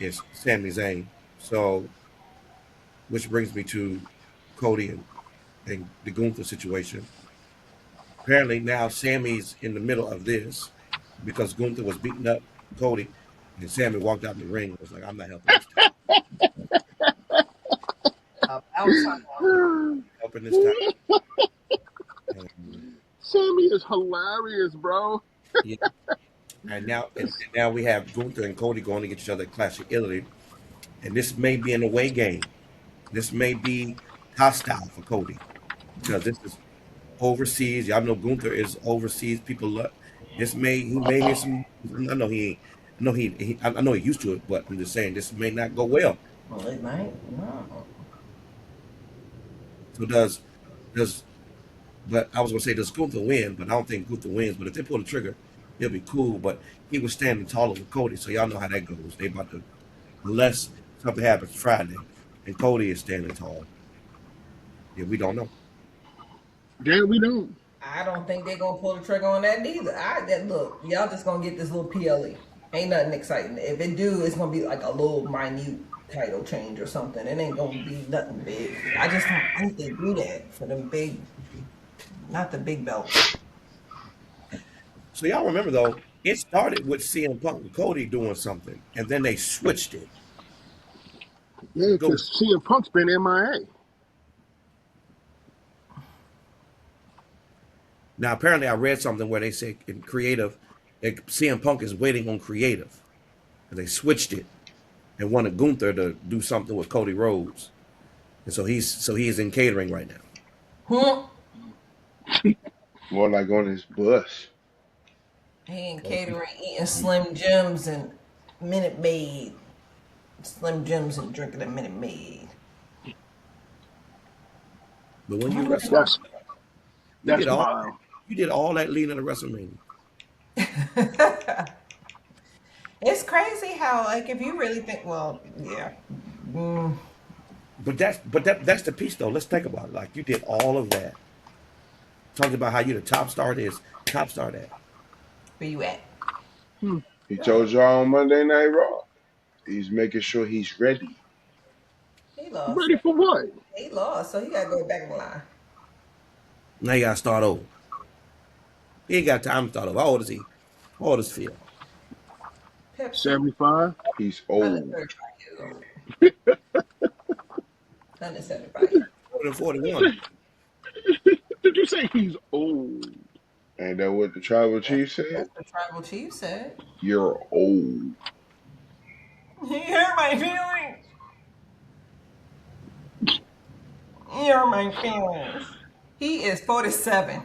is Sami Zayn. So, which brings me to Cody and the Gunther situation. Apparently, now Sammy's in the middle of this because Gunther was beating up Cody, and Sammy walked out in the ring and was like, "I'm not helping this time. About time. Helping this time." And, Sammy is hilarious, bro. yeah. And now we have Gunther and Cody going to get each other at Clash of Italy, and this may be an away game. This may be hostile for Cody because this is overseas. Y'all know Gunther is overseas. People love this. He may hear some. I know he ain't. I know he used to it, but I'm just saying this may not go well. Well, it might. No. So does but I was gonna say does Gunther win, but I don't think Gunther wins. But if they pull the trigger, it'll be cool. But he was standing taller with Cody, so y'all know how that goes. They about to unless something happens Friday, and Cody is standing tall. Yeah, we don't know. Yeah, we don't. I don't think they're gonna pull the trigger on that neither. Look, y'all just gonna get this little PLE. Ain't nothing exciting. If it do, it's gonna be like a little minute title change or something. It ain't gonna be nothing big. I just don't think they do that for them big, not the big belts. So y'all remember though, it started with CM Punk and Cody doing something, and then they switched it. Yeah, Go because CM Punk's been MIA. now. Apparently, I read something where they say in creative, CM Punk is waiting on creative, and they switched it and wanted Gunther to do something with Cody Rhodes, and so he's in catering right now. Hmm. More like on his bus. He ain't catering, eating Slim Jims and Minute Maid. Slim Jims and drinking a Minute Maid. But when you wrestle, That's you did that's all wild. you did all that leading to WrestleMania. It's crazy how, like, if you really think, well, yeah. Mm, But that's the piece though. Let's think about it. Like you did all of that. Talking about how you the top star of this, top star of that. Where you at? He Right. told y'all on Monday Night Raw. He's making sure he's ready. He lost. Ready for what? He lost, so he got to go back in line. Now you gotta start over. He ain't got time to start over. How old is he? How old is Phil? Pepsi, 75. He's old. 135 years old. 175 years. 41. Did you say he's old? Ain't that what the tribal chief said? That's what Tribal Chief said. You're old. He hurt my feelings. He hurt my feelings. He is 47.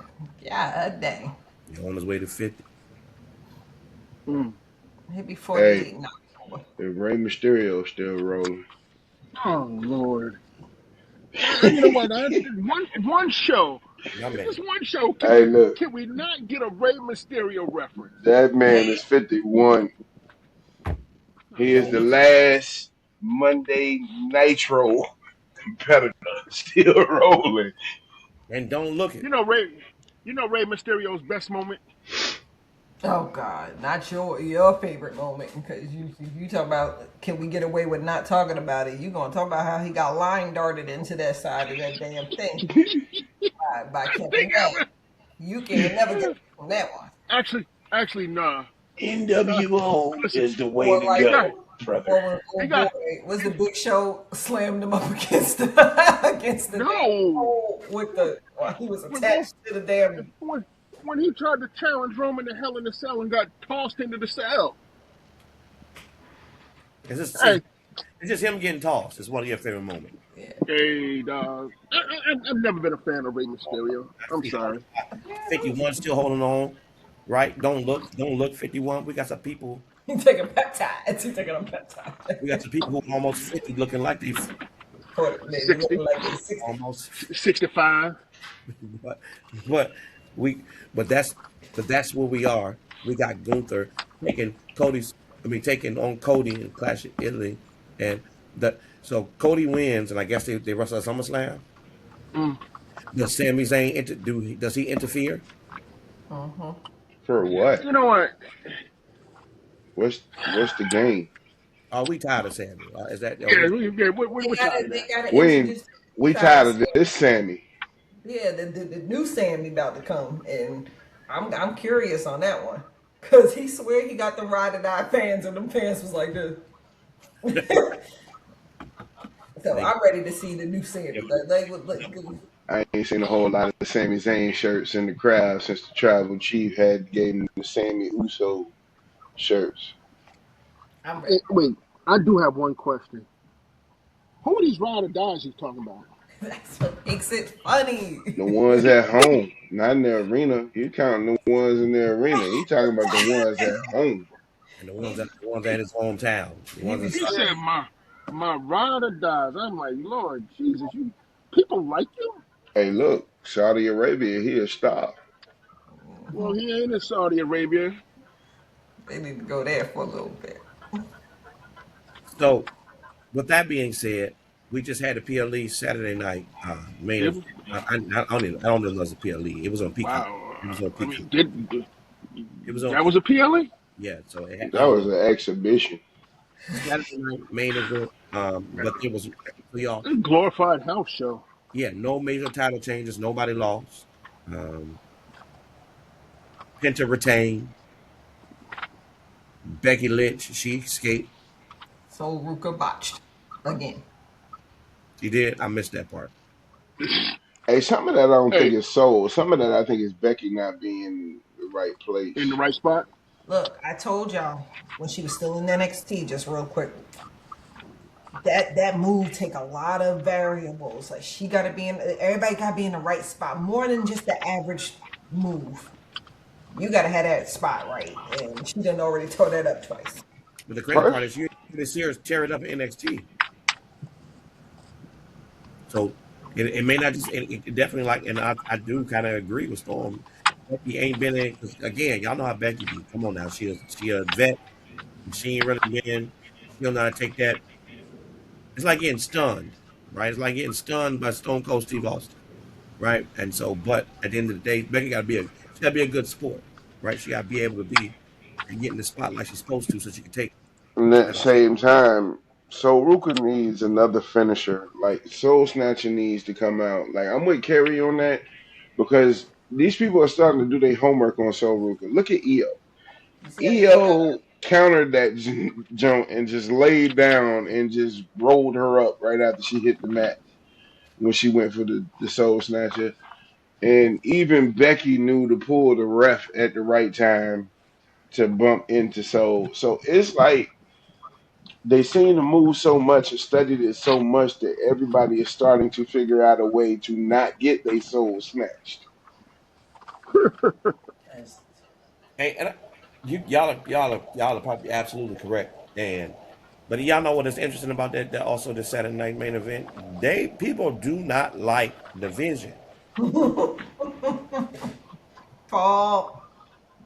God dang. He's on his way to 50. Mm. He'll be Hey, 48 in October. if Rey Mysterio still rolling. Oh Lord. You know what? One show. My man. Just one show. Hey, look, Can we not get a Rey Mysterio reference? that man Hey, is 51. He is Don't the look, last Monday Nitro competitor still rolling. and don't look it. You know Rey Mysterio's best moment? oh God, not your favorite moment, because you talk about can we get away with not talking about it? You gonna talk about how he got line darted into that side of that damn thing by I Kevin think Nash. You can never get away from that one. actually, nah. NWO Listen, is the way Or to he like, got go, brother. or when he old boy got was the Big Show slammed him up against the against the damn no. pole with the while he was When, when, attached to the damn. when he tried to challenge Roman to Hell in the Cell and got tossed into the cell. Hey, It's just him getting tossed. It's one of your favorite moments. Yeah. hey, dog. I've never been a fan of Rey Mysterio. I'm See, sorry. 51 still holding on, right? Don't look 51. We got some people. He taking peptides. He taking a peptide. We got some people who are almost 50 looking like they Or they look 60, like they 60. almost 65. but but we but that's where we are. We got Gunther taking on Cody in Clash of Italy, and so Cody wins, and I guess they wrestle at SummerSlam. Mm. Does Sami Zayn does he interfere? Mm-hmm. For what? You know what? What's the game? Are we tired of Sami? Is that are Yeah, we? we're tired of They that. gotta We ain't, introduce the we side tired of this Sammy. yeah, the new Sammy about to come, and I'm curious on that one, cause he swear he got the ride or die fans, and them fans was like this. So They, I'm ready to see the new Sammy. I ain't seen a whole lot of Sami Zayn shirts in the crowd since the tribal chief had gave him the Sammy Uso shirts. I'm ready. Hey, wait, I do have one question. Who are these ride or dies he's talking about? That's what makes it funny. The ones at home, not in the arena. He counting the ones in the arena. He talking about the ones at home. and he the ones at his hometown, the he ones be in He said serious. my ride or dies. I'm like, Lord Jesus, you people like you? Hey, look, Saudi Arabia, he'll stop. Well, he ain't in Saudi Arabia. They need to go there for a little bit. So, with that being said, we just had a PLE Saturday night main It event. was, I don't know if it was a PLE. It was on Peacock. wow. It was on I Peacock. mean, It was on that was a PLA? yeah. So That was an exhibition. Saturday night main event. But it was for y'all. A glorified house show. Yeah, no major title changes. Nobody lost. Um, Penta retained. Becky Lynch, she escaped. So Ruka botched again. She did. I missed that part. Hey, some of that I don't think Hey, is sold. Some of that I think is Becky not being in the right in the place. right spot. Look, I told y'all when she was still in NXT, just real quick, that move take a lot of variables. Like she got to be in, everybody got to be in the right spot more than just the average move. You got to have that spot right, and she done already tore that up twice. But the crazy part First, is you this year tear it up in NXT. So it may not just it definitely like, and I do kind of agree with Storm. Becky ain't been in 'cause again. Y'all know how Becky be. Come on now, she a vet. She ain't really been. She don't know how to take that. It's like getting stunned. right? It's like getting stunned by Stone Cold Steve Austin, right? And so, but at the end of the day, Becky got to be a good sport, right? She got to be able to be and get in the spot like she's supposed to, so she can take. And at the same time, so Ruka needs another finisher. Like Soul Snatcher needs to come out. Like I'm with Kerry on that because these people are starting to do their homework on Soul Ruka. Look at EO. You see how EO got EO countered that jump and just laid down and just rolled her up right after she hit the mat when she went for the Soul Snatcher. And even Becky knew to pull the ref at the right time to bump into Soul. So it's like they seem to move so much and studied it so much that everybody is starting to figure out a way to not get their soul snatched. Yes. Hey, and y'all are probably absolutely correct. And but y'all know what is interesting about that also the Saturday night main event. People do not like division. Paul,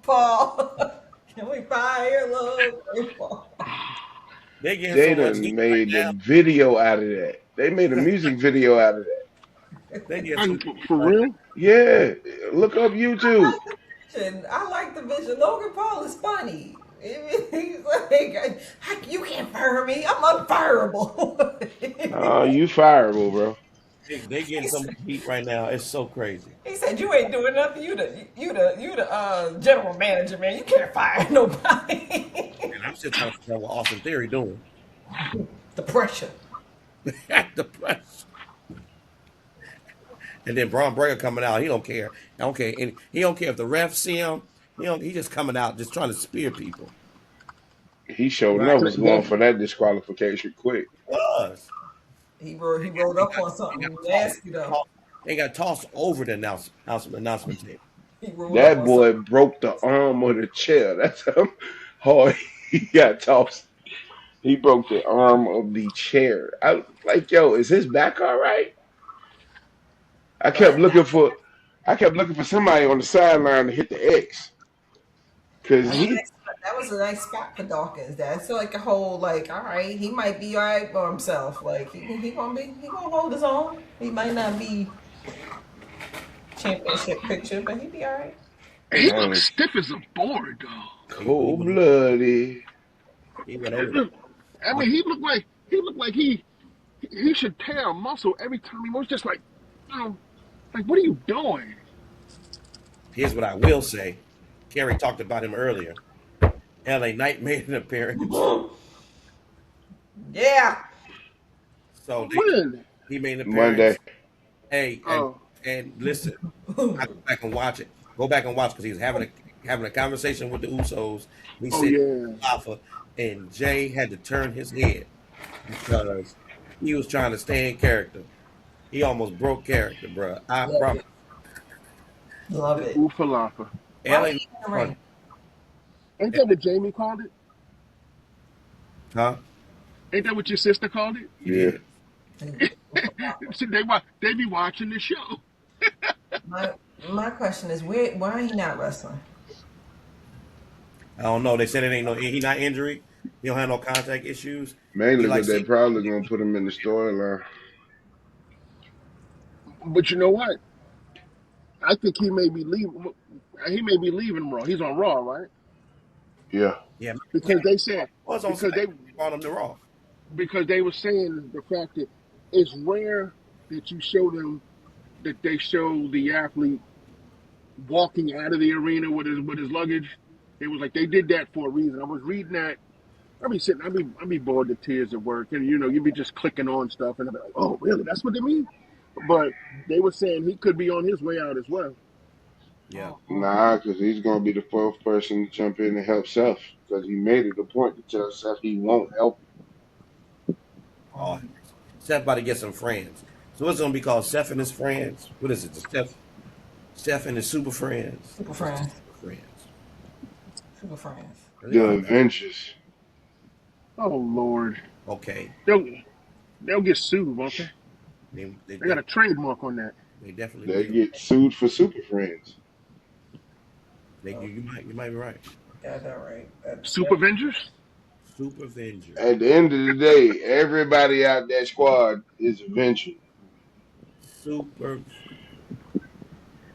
Paul, can we fire Logan? Paul? They get They so much done heat right made a now. video out of that. They made a music video out of that. They get so And much heat for right now. real, Yeah, look up YouTube. I like the vision. Logan Paul is funny. He's like, you can't fire me. I'm unfireable. You fireable, bro. They getting so much heat right now. It's so crazy. He said, "You ain't doing nothing. You the general manager, man. You can't fire nobody." And I'm still trying to figure out what Austin Theory doing. The pressure. The press. And then Braun Breaker coming out. He don't care. I don't care. And he don't care if the refs see him. He just coming out just trying to spear people. He showed Right. enough was going for that disqualification quick. He was. He rolled up on something nasty though. They got tossed over the announcement table. He rolled up That on boy something. broke the arm of the chair. That's how hard he got tossed. He broke the arm of the chair. I like, yo, is his back all right? I kept But looking for, I kept looking for somebody on the sideline to hit the X because that's a he nice. That was a nice spot for Dawkins. That's like a whole like, all right, he might be all right by himself. Like he gonna hold his own. He might not be championship picture, but he be all right. he man, looks stiff as a board, though. He cold went, blooded. he went over there. I mean, he looked like he should tear a muscle every time he moves. Just like, you know, like what are you doing? Here's what I will say. Kerry talked about him earlier. LA Knight made an appearance. Yeah. So When? he made an Monday. appearance. Hey, Oh, and listen, I go back and watch it. Go back and watch because he was having a conversation with the Usos. He oh said yeah. Alpha, and Jay had to turn his head because he was trying to stay in character. He almost broke character, bro. I Love promise. it. Love it. Oofalapa. Why LA, was he in the ring? Ain't that what Jamie called it? huh? Ain't that what your sister called it? He Yeah. did. See, they be watching the show. My my question is why he not wrestling? I don't know. They said it ain't no. He not injury. He don't have no contact issues. He Mainly like because they see. probably gonna put him in the storyline. But you know what? I think he may be leaving. He may be leaving Raw. He's on Raw, right? Yeah. Yeah, Because they said was on because Smack. they They brought him to Raw. because they were saying the fact that it's rare that you show them that they show the athlete walking out of the arena with his luggage. It was like they did that for a reason. I was reading that. I be bored to tears at work, and you'd be just clicking on stuff, and I'd be like, oh, really? That's what they mean? But they were saying he could be on his way out as well. Yeah. Nah, because he's gonna be the fourth person to jump in and help Seth. Because he made it a point to tell Seth he won't help Oh, Seth about to get some friends. So it's gonna be called Seth and his friends. What is it? The Seth and his super friends. Super friends. Super friends. Super friends. him. Really? The Avengers. Oh Lord, Okay. they'll get sued, won't they? They, they, They got they, a trademark on that. they definitely They will. get sued for Super Friends. You might be right. Got that right. Super Avengers. Super Avenger. At the end of the day, everybody out that squad is Avenger. Super,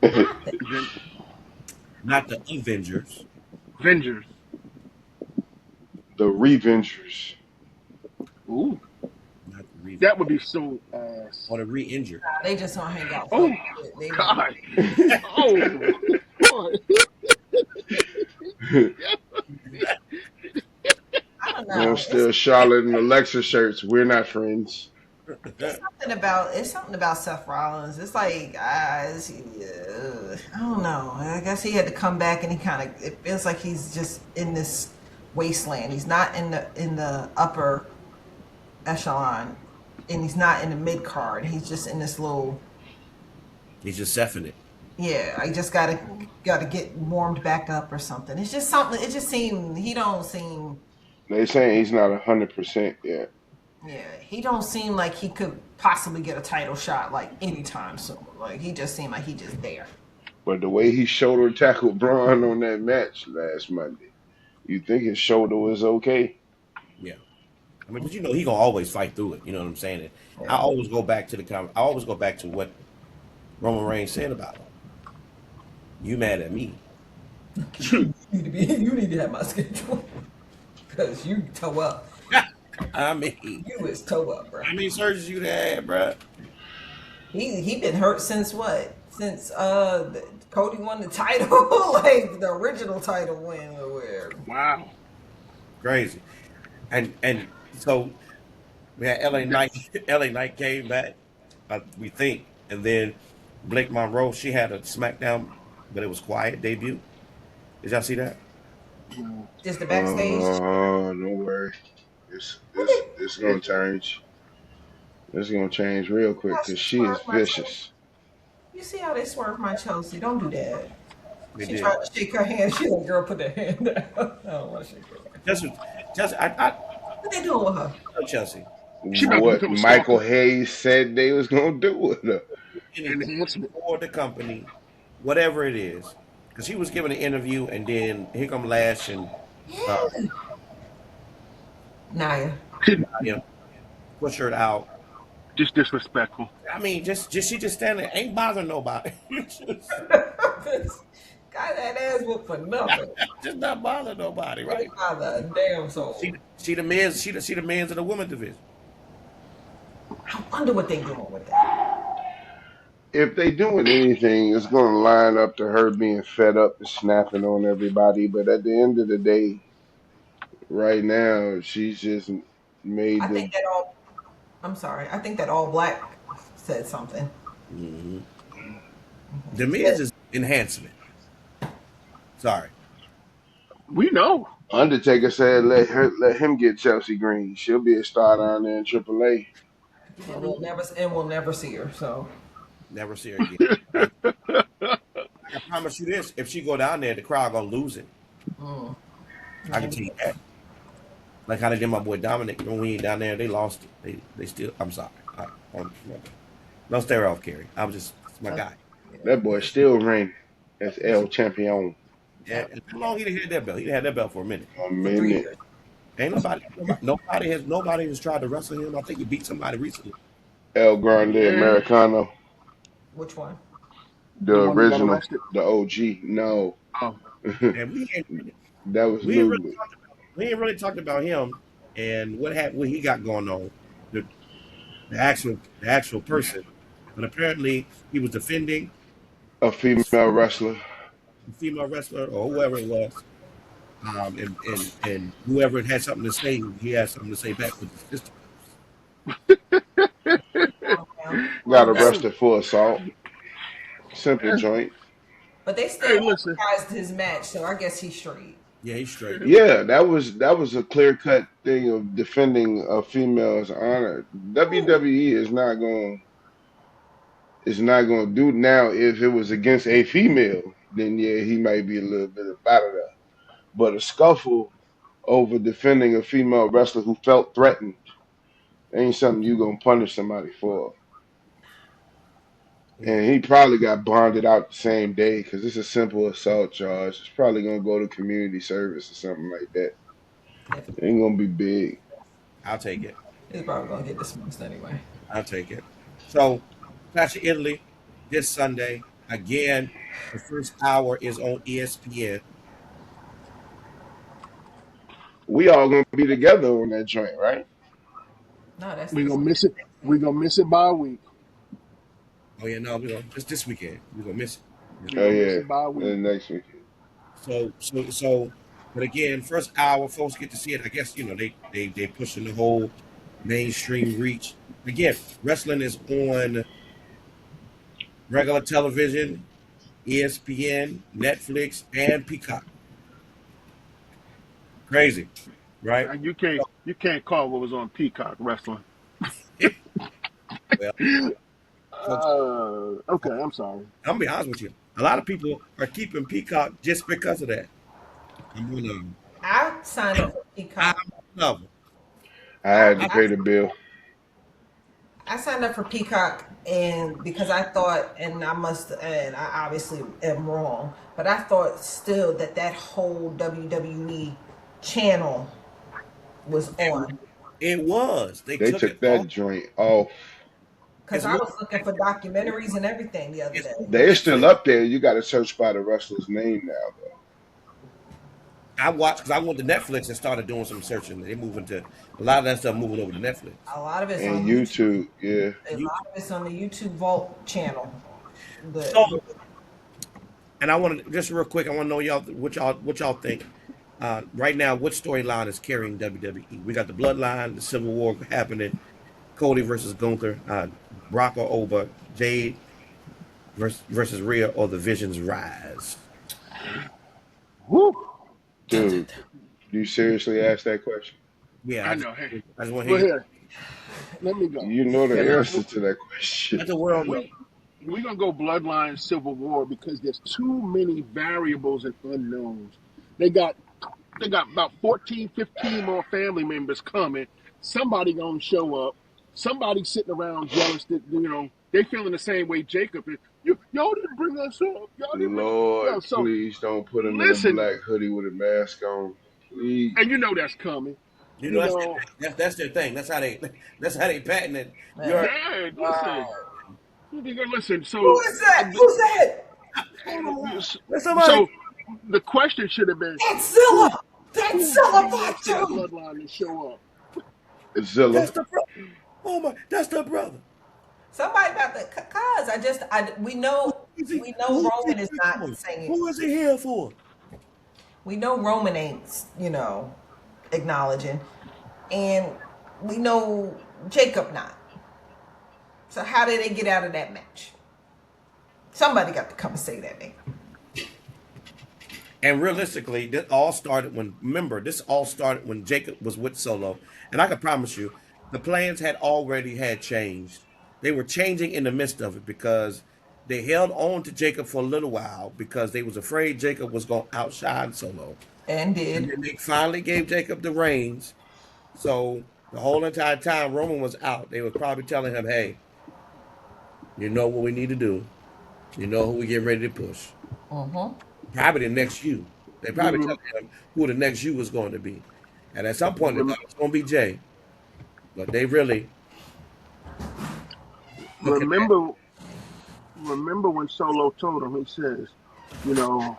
I think Aven- not the Avengers, Avengers. The Revengers. Ooh, not the Reaver, that would be so ass. or the re-injured. they just gonna hang out for a Oh little bit. They not. God. Oh God. I don't I'm know. still Charlotte and Alexa shirts. We're not friends. It's something about Seth Rollins. It's like I don't know. I guess he had to come back, and he kind of it feels like he's just in this wasteland. He's not in the upper echelon, and he's not in the mid card. He's just in this little. He's just effing it. Yeah, I just gotta get warmed back up or something. It's just something. It just seemed he don't seem. They saying he's not 100% yet. Yeah, he don't seem like he could possibly get a title shot like anytime soon. Like he just seemed like he just there. But the way he shoulder tackled Braun on that match last Monday, you think his shoulder was okay? Yeah. I mean, but you know, he gonna always fight through it. You know what I'm saying? And I always go back to I always go back to what Roman Reigns said about him. You mad at me? You need to have my schedule because you toe up. I mean, You is toe up, bro. how many surgeries you had, bro? He been hurt since what? Since Cody won the title, like the original title win or whatever. Wow. Crazy. And so we had LA Knight. LA Knight came back, we think, and then Blake Monroe. She had a SmackDown, but it was quiet debut. Did y'all see that? Just the backstage. Oh, no worry. It's gonna change. It's gonna change real quick because she is vicious. You see how they swerve my Chelsea? Don't do that. They She did. tried to shake her hand. She like, girl, put that hand down. I don't want to shake her hand. Chelsea, I What they doing with her? know Chelsea. She about to What become a Michael stalker. Hayes said they was gonna do with her. And he Anything wants for the company, whatever it is, because she was giving an interview, and then here come Lash and Yeah. Naya. you know push her out. just disrespectful. I mean, she just standing there, ain't bothering nobody. This guy that ass whooped for nothing. Just not bothering nobody, right? Ain't bother a damn soul. She the men's of the women's division. I wonder what they doing with that. If they doing anything, it's gonna line up to her being fed up and snapping on everybody. But at the end of the day, right now, she's just I made the think that all. I'm sorry. I think that all black said something. Mm-hmm. The men's is enhancement. Sorry. We know. Undertaker said let him get Chelsea Green. She'll be a star down there in AAA. And we'll never see her. So Never see her again. I promise you this: if she go down there, the crowd gonna lose it. I can tell you that. Like how they did my boy Dominic when we down there, they lost it. They still. I'm sorry. No stare off, Kerry. It's my guy. That boy still reigning as El Champion. Yeah. And how long he done had that belt? He done had that belt for a minute. A for 3 minute. years. Ain't nobody has tried to wrestle him. I think he beat somebody recently. El Grande Yeah. Americano. Which one? The The one who got original. arrested. The OG. No. Oh, And we ain't That was we ain't Ludwig. really talked about him and what he got going on. The actual person. But apparently he was defending A female wrestler. a female wrestler or whoever it was. And whoever had something to say, he had something to say back with his sister. Got arrested for assault. Simple joint. But they hey, still listen. advertised his match, so I guess he's straight. Yeah, he's straight. Yeah, that was a clear cut thing of defending a female's honor. WWE is not going to do now. If it was against a female, then yeah, he might be a little bit about it. But a scuffle over defending a female wrestler who felt threatened ain't something you gonna punish somebody for. And he probably got bonded out the same day because it's a simple assault charge. It's probably gonna go to community service or something like that. If It ain't gonna be big. I'll take it. it's probably gonna get dismissed anyway. I'll take it. So, Clash of Italy this Sunday. Again, the first hour is on ESPN. We all gonna be together on that joint, right? No, that's We this. gonna miss it. We gonna miss it by a week. Oh yeah, no, we're gonna just this weekend. We're gonna miss it. Yeah. We Oh gonna miss yeah, it by a week. next weekend. So, but again, first hour, folks get to see it. I guess they pushing the whole mainstream reach. Again, wrestling is on regular television, ESPN, Netflix, and Peacock. Crazy, right? And you can't call what was on Peacock wrestling. Well, folks, Okay, I'm sorry. I'm gonna be honest with you. A lot of people are keeping Peacock just because of that. I'm one of them. I signed up for I'm Peacock. one of them. I I, had to I pay the bill. I signed up for Peacock and because I thought, and I obviously am wrong, but I thought still that whole WWE channel was on. It was. They They took it took that off. joint off. Because I was looking for documentaries and everything the other It's day. on They're still Netflix. up there. You got to search by the wrestler's name now, though. I watched because I went to Netflix and started doing some searching. They moving to a lot of that stuff moving over to Netflix. A lot of it's And on YouTube. YouTube, yeah. A lot of it's on the YouTube Vault channel. So, and I want to just real quick. I want to know what y'all think. Right now, what storyline is carrying WWE? We got the Bloodline, the Civil War happening. Cody versus Gunther, Brock or Oba, Jade versus Rhea, or the Visions rise. Woo! Dude, do you seriously ask that question? Yeah, I know. Hey, I just want to go hear ahead. Let me go. You know the And answer to that question. let the world know. we're gonna go Bloodline Civil War because there's too many variables and unknowns. They got about 14, 15 more family members coming. Somebody gonna show up. Somebody sitting around jealous that they feeling the same way Jacob is. Y'all didn't bring us up. Y'all didn't bring. Lord, Yo, so please don't put him in a listen, black hoodie with a mask on. Please. and you know that's coming. You know You that's their know, thing. That's their thing. That's how they patent it. Man. You're hey, listen, you gotta listen. Who is that? Who's that? there's somebody. So the question should have been, That's Zilla. who's That's gonna Zilla be next in the Fatu. bloodline to show up? Zilla. That's the brother. Oh my, that's the brother. Somebody about the cause we know Who is he? Roman is here not for? saying Who is he here for? we know Roman ain't acknowledging, and we know Jacob not. So how did they get out of that match? Somebody got to come and say that name. And realistically, this all started when Jacob was with Solo. And I can promise you, the plans had changed. They were changing in the midst of it because they held on to Jacob for a little while because they was afraid Jacob was going to outshine Solo. And And did. then they finally gave Jacob the reins. So the whole entire time Roman was out, they were probably telling him, hey, you know what we need to do. You know who we get ready to push. Mm-hmm. Probably the next you. They You probably telling him who the next you was going to be. And at some point they rem- thought it was going to be Jay. But they really looking at remember when Solo told him, he says, you know,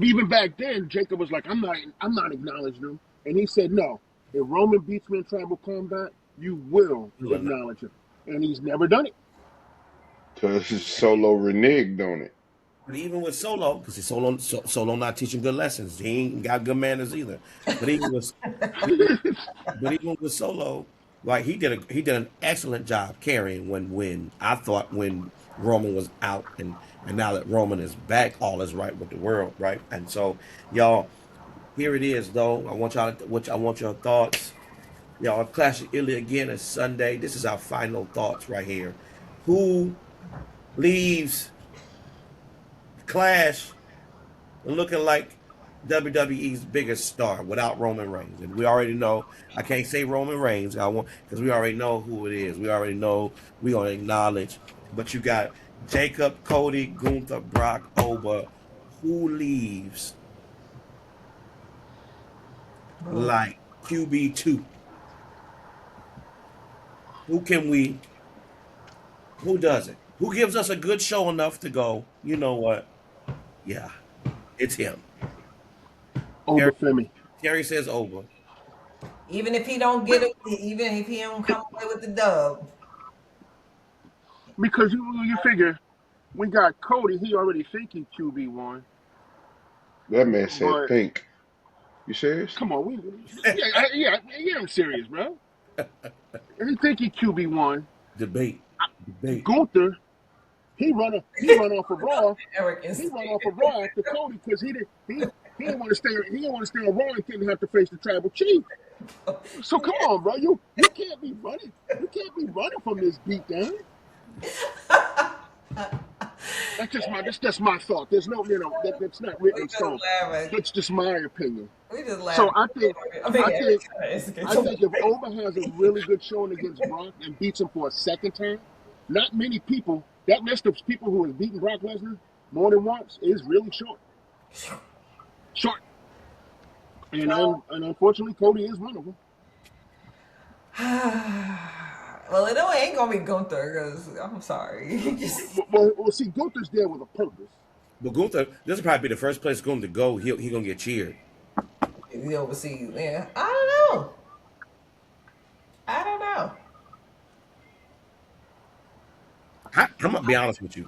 even back then, Jacob was like, I'm not acknowledging him. And he said, no, if Roman beats me in tribal combat, you will you know, acknowledge him. And he's never done it. Because Solo reneged on it. but even with Solo, because Solo not teaching good lessons. He ain't got good manners either. But even with but even with Solo, like he did an excellent job carrying when I thought when Roman was out and now that Roman is back, all is right with the world, right? And so y'all, here it is though. I want your thoughts. Y'all, Clash of Illy again is Sunday. This is our final thoughts right here. Who leaves Clash looking like WWE's biggest star without Roman Reigns? And we already know. I can't say Roman Reigns. Because we already know who it is. We already know. We gonna acknowledge. But you got Jacob, Cody, Gunther, Brock, Oba. Who leaves like QB2? Who does it? Who gives us a good show enough to go, you know what? Yeah, it's him. Oba Femi. Terry says over. Even if he don't get it, even if he don't come away with the dub. Because you figure we got Cody, he already think he QB1. That man said But think. You serious? come on, yeah, I'm serious, bro. He think he QB1. Debate. Gunther, he run off of Raw. Eric is He run off of Raw after Cody because he didn't want to stay. He didn't want to stay on Raw and didn't have to face the tribal chief. So come on, bro. You can't be running. You can't be running from this beatdown. That's just my thought. There's no, that's not written in stone. That's just my opinion. We just laugh. So I think if Oba has a really good showing against Brock and beats him for a second time, not many people. That list of people who have beaten Brock Lesnar more than once is really short. Short. And unfortunately, Cody is one of them. Well, it ain't gonna be Gunther because I'm sorry. Well, see, Gunther's there with a purpose. But Gunther, this will probably be the first place Gunther to go. He gonna get cheered. The overseas, yeah. I don't know. I'm gonna be honest with you.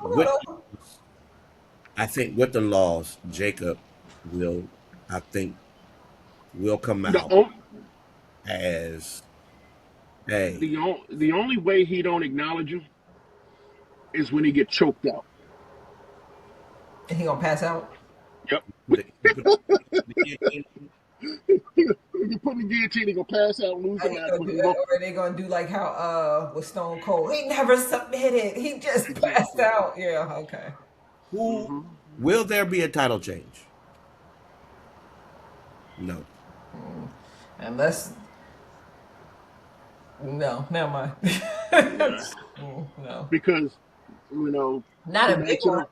I think with the laws, Jacob will come out as hey. The only way he don't acknowledge you is when he get choked out. And he gonna pass out? Yep. You put in the guillotine, he gonna pass out, lose the match. Or they gonna do like how with Stone Cold, he never submitted, he just passed out. Yeah, okay. Will there be a title change? No. Unless no, never mind. No. Because not a big one.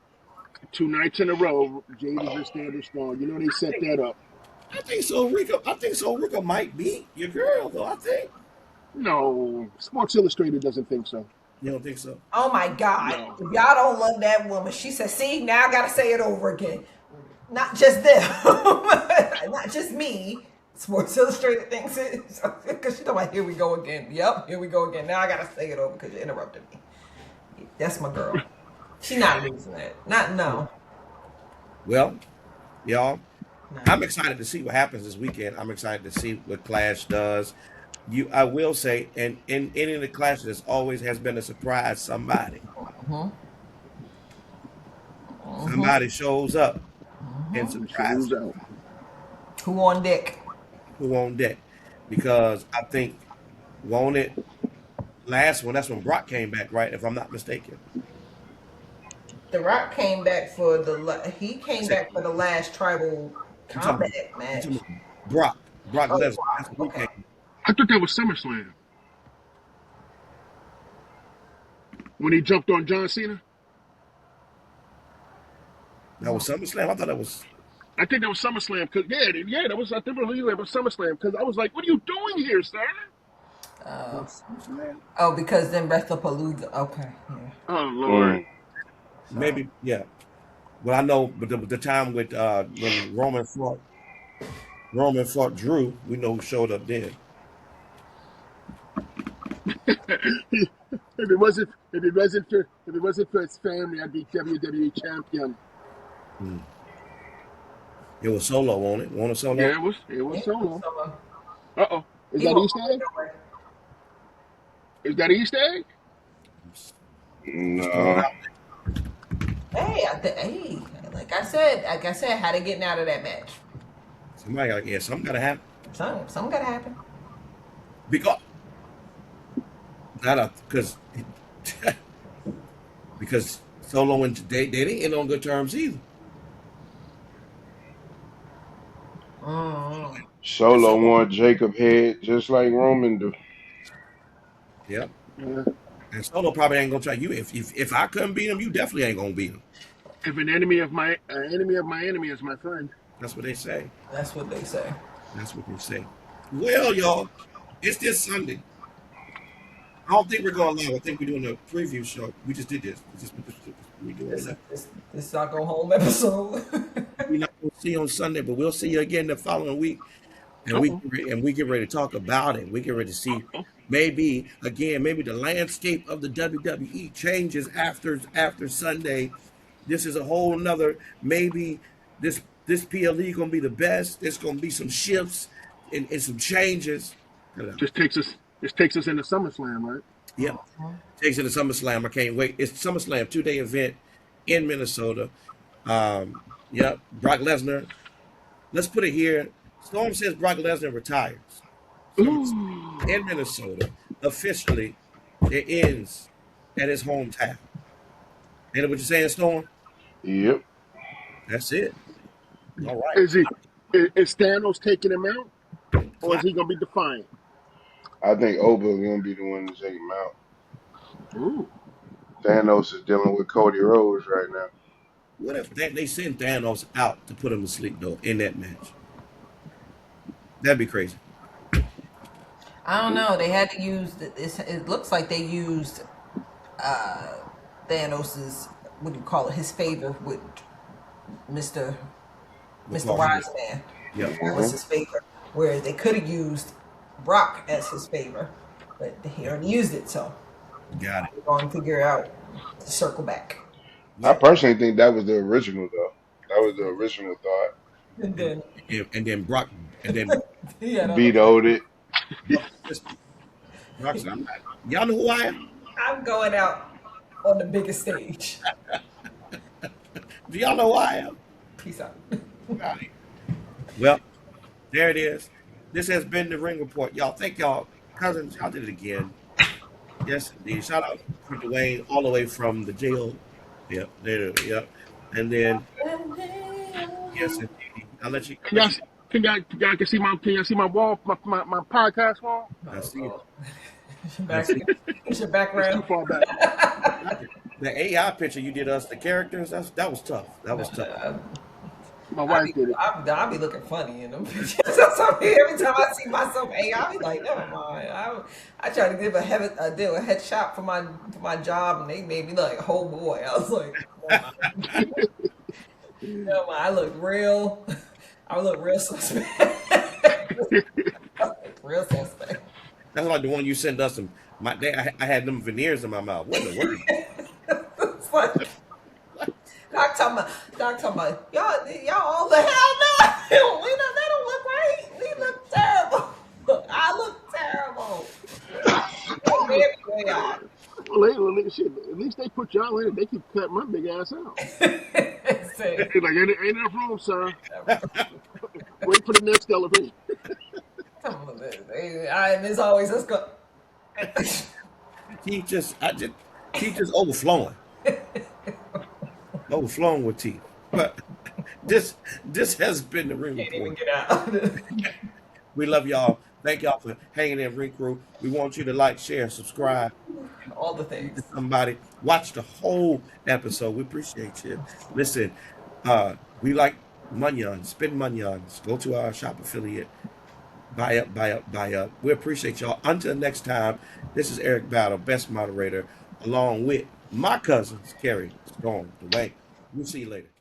2 nights in a row, Jade is just standing strong. They set that up. I think so, Rico. Rico might beat your girl, though. I think. No, Sports Illustrated doesn't think so. You don't think so? Oh my God! No. If y'all don't love that woman, she said, "See, now I gotta say it over again. Not just them, not just me." Sports Illustrated thinks it because she's like, "Here we go again." Yep, here we go again. Now I gotta say it over because you interrupted me. That's my girl. She's not losing that. No. Well, y'all. I'm excited to see what happens this weekend. I'm excited to see what Clash does. I will say, and in any of the clashes, there's always has been a surprise somebody. Somebody shows up and surprises. Who on deck? Because I think won it last one. That's when Brock came back, right? If I'm not mistaken. The Rock came back for the last tribal combat match. Brock Lesnar. Okay. I thought that was SummerSlam. When he jumped on John Cena? That was SummerSlam? I thought that was... I think that was SummerSlam. That was, I think it was SummerSlam. Because I was like, what are you doing here, sir? Because then WrestlePalooza. Okay. Yeah. Oh, Lord. Maybe, yeah. Well, I know, but the time with when Roman fought Drew, we know who showed up then. if it wasn't for his family, I'd be WWE champion. It was Solo, wasn't it? Wasn't it Solo? Yeah, it was Solo. Uh-oh. Is that Easter egg? Is that Easter egg? No. Hey, like I said, how they getting out of that match? Something gotta happen. Something gotta happen. Because Solo and they didn't end on good terms either. Solo won Jacob head just like Roman do. Yep. Yeah. And Solo probably ain't gonna try you. If I couldn't beat him, you definitely ain't gonna beat him. If an enemy of my enemy is my friend. That's what they say. That's what they say. Well, y'all, it's this Sunday. I don't think we're going live. I think we're doing a preview show. We just did this. We doing This that. is our go home episode. We're not going to see you on Sunday, but we'll see you again the following week. And we get ready to talk about it. We get ready to see maybe the landscape of the WWE changes after Sunday. This is a whole nother maybe this PLE gonna be the best. There's gonna be some shifts and some changes. Just takes us into SummerSlam, right? Yep. Takes it to SummerSlam. I can't wait. It's SummerSlam 2-day event in Minnesota. Yep. Brock Lesnar. Let's put it here. Storm says Brock Lesnar retires. In Minnesota. Officially, it ends at his hometown. Ain't that what you're saying, Storm? Yep. That's it. All right. Is Thanos taking him out? Or is he gonna be defiant? I think Oba is gonna be the one to take him out. Ooh. Thanos is dealing with Cody Rhodes right now. What if they send Thanos out to put him to sleep though in that match? That'd be crazy. I don't know. They had to use it looks like they used Thanos's, what do you call it, his favor with Mr. Wise Man. Yeah. That was his favor. Where they could have used Brock as his favor, but he already used it, so Got it. we're going to figure out to circle back. I personally think that was the original though. That was the original thought. And then Brock Vetoed it. Brock said, y'all know who I am? I'm going out on the biggest stage. Do y'all know who I am? Peace out. Well, there it is. This has been the Ring Report. Y'all, thank y'all. Cousins, y'all did it again. Yes, indeed. Shout out to Dwayne all the way from the jail. Yep, there it is. Yep. And then, yes, indeed. I'll let you. Can y'all see my wall, my podcast wall? I see it. It's your background. It's too far back. The AI picture you did us, the characters, that was tough. That was tough. My wife did it. I'll be looking funny in them pictures. Every time I see myself AI, I be like, never mind. I tried to do a headshot for my job, and they made me look like, oh boy. I was like, never mind. I look real suspect. Real suspect. That's like the one you sent us. I had them veneers in my mouth. What in the world? It's like, Doc talking about, y'all all the hell no. They don't look right. We look terrible. I look terrible. Well, shit, at least they put y'all in it. They keep cutting my big ass out. Like, ain't enough room, sir. Wait for the next elevation. And as always, let's go. Teeth just overflowing. Overflowing with teeth. But this has been the Ring Can't even Report. get out. We love y'all. Thank y'all for hanging in, Ring Crew. We want you to like, share, subscribe. All the things. Somebody watch the whole episode. We appreciate you. Listen, we like Munyon, spin Munyons. Go to our shop affiliate. Buy up. We appreciate y'all. Until next time, this is Eric Battle, best moderator, along with my cousins, Kerry, Storm, Dwayne. We'll see you later.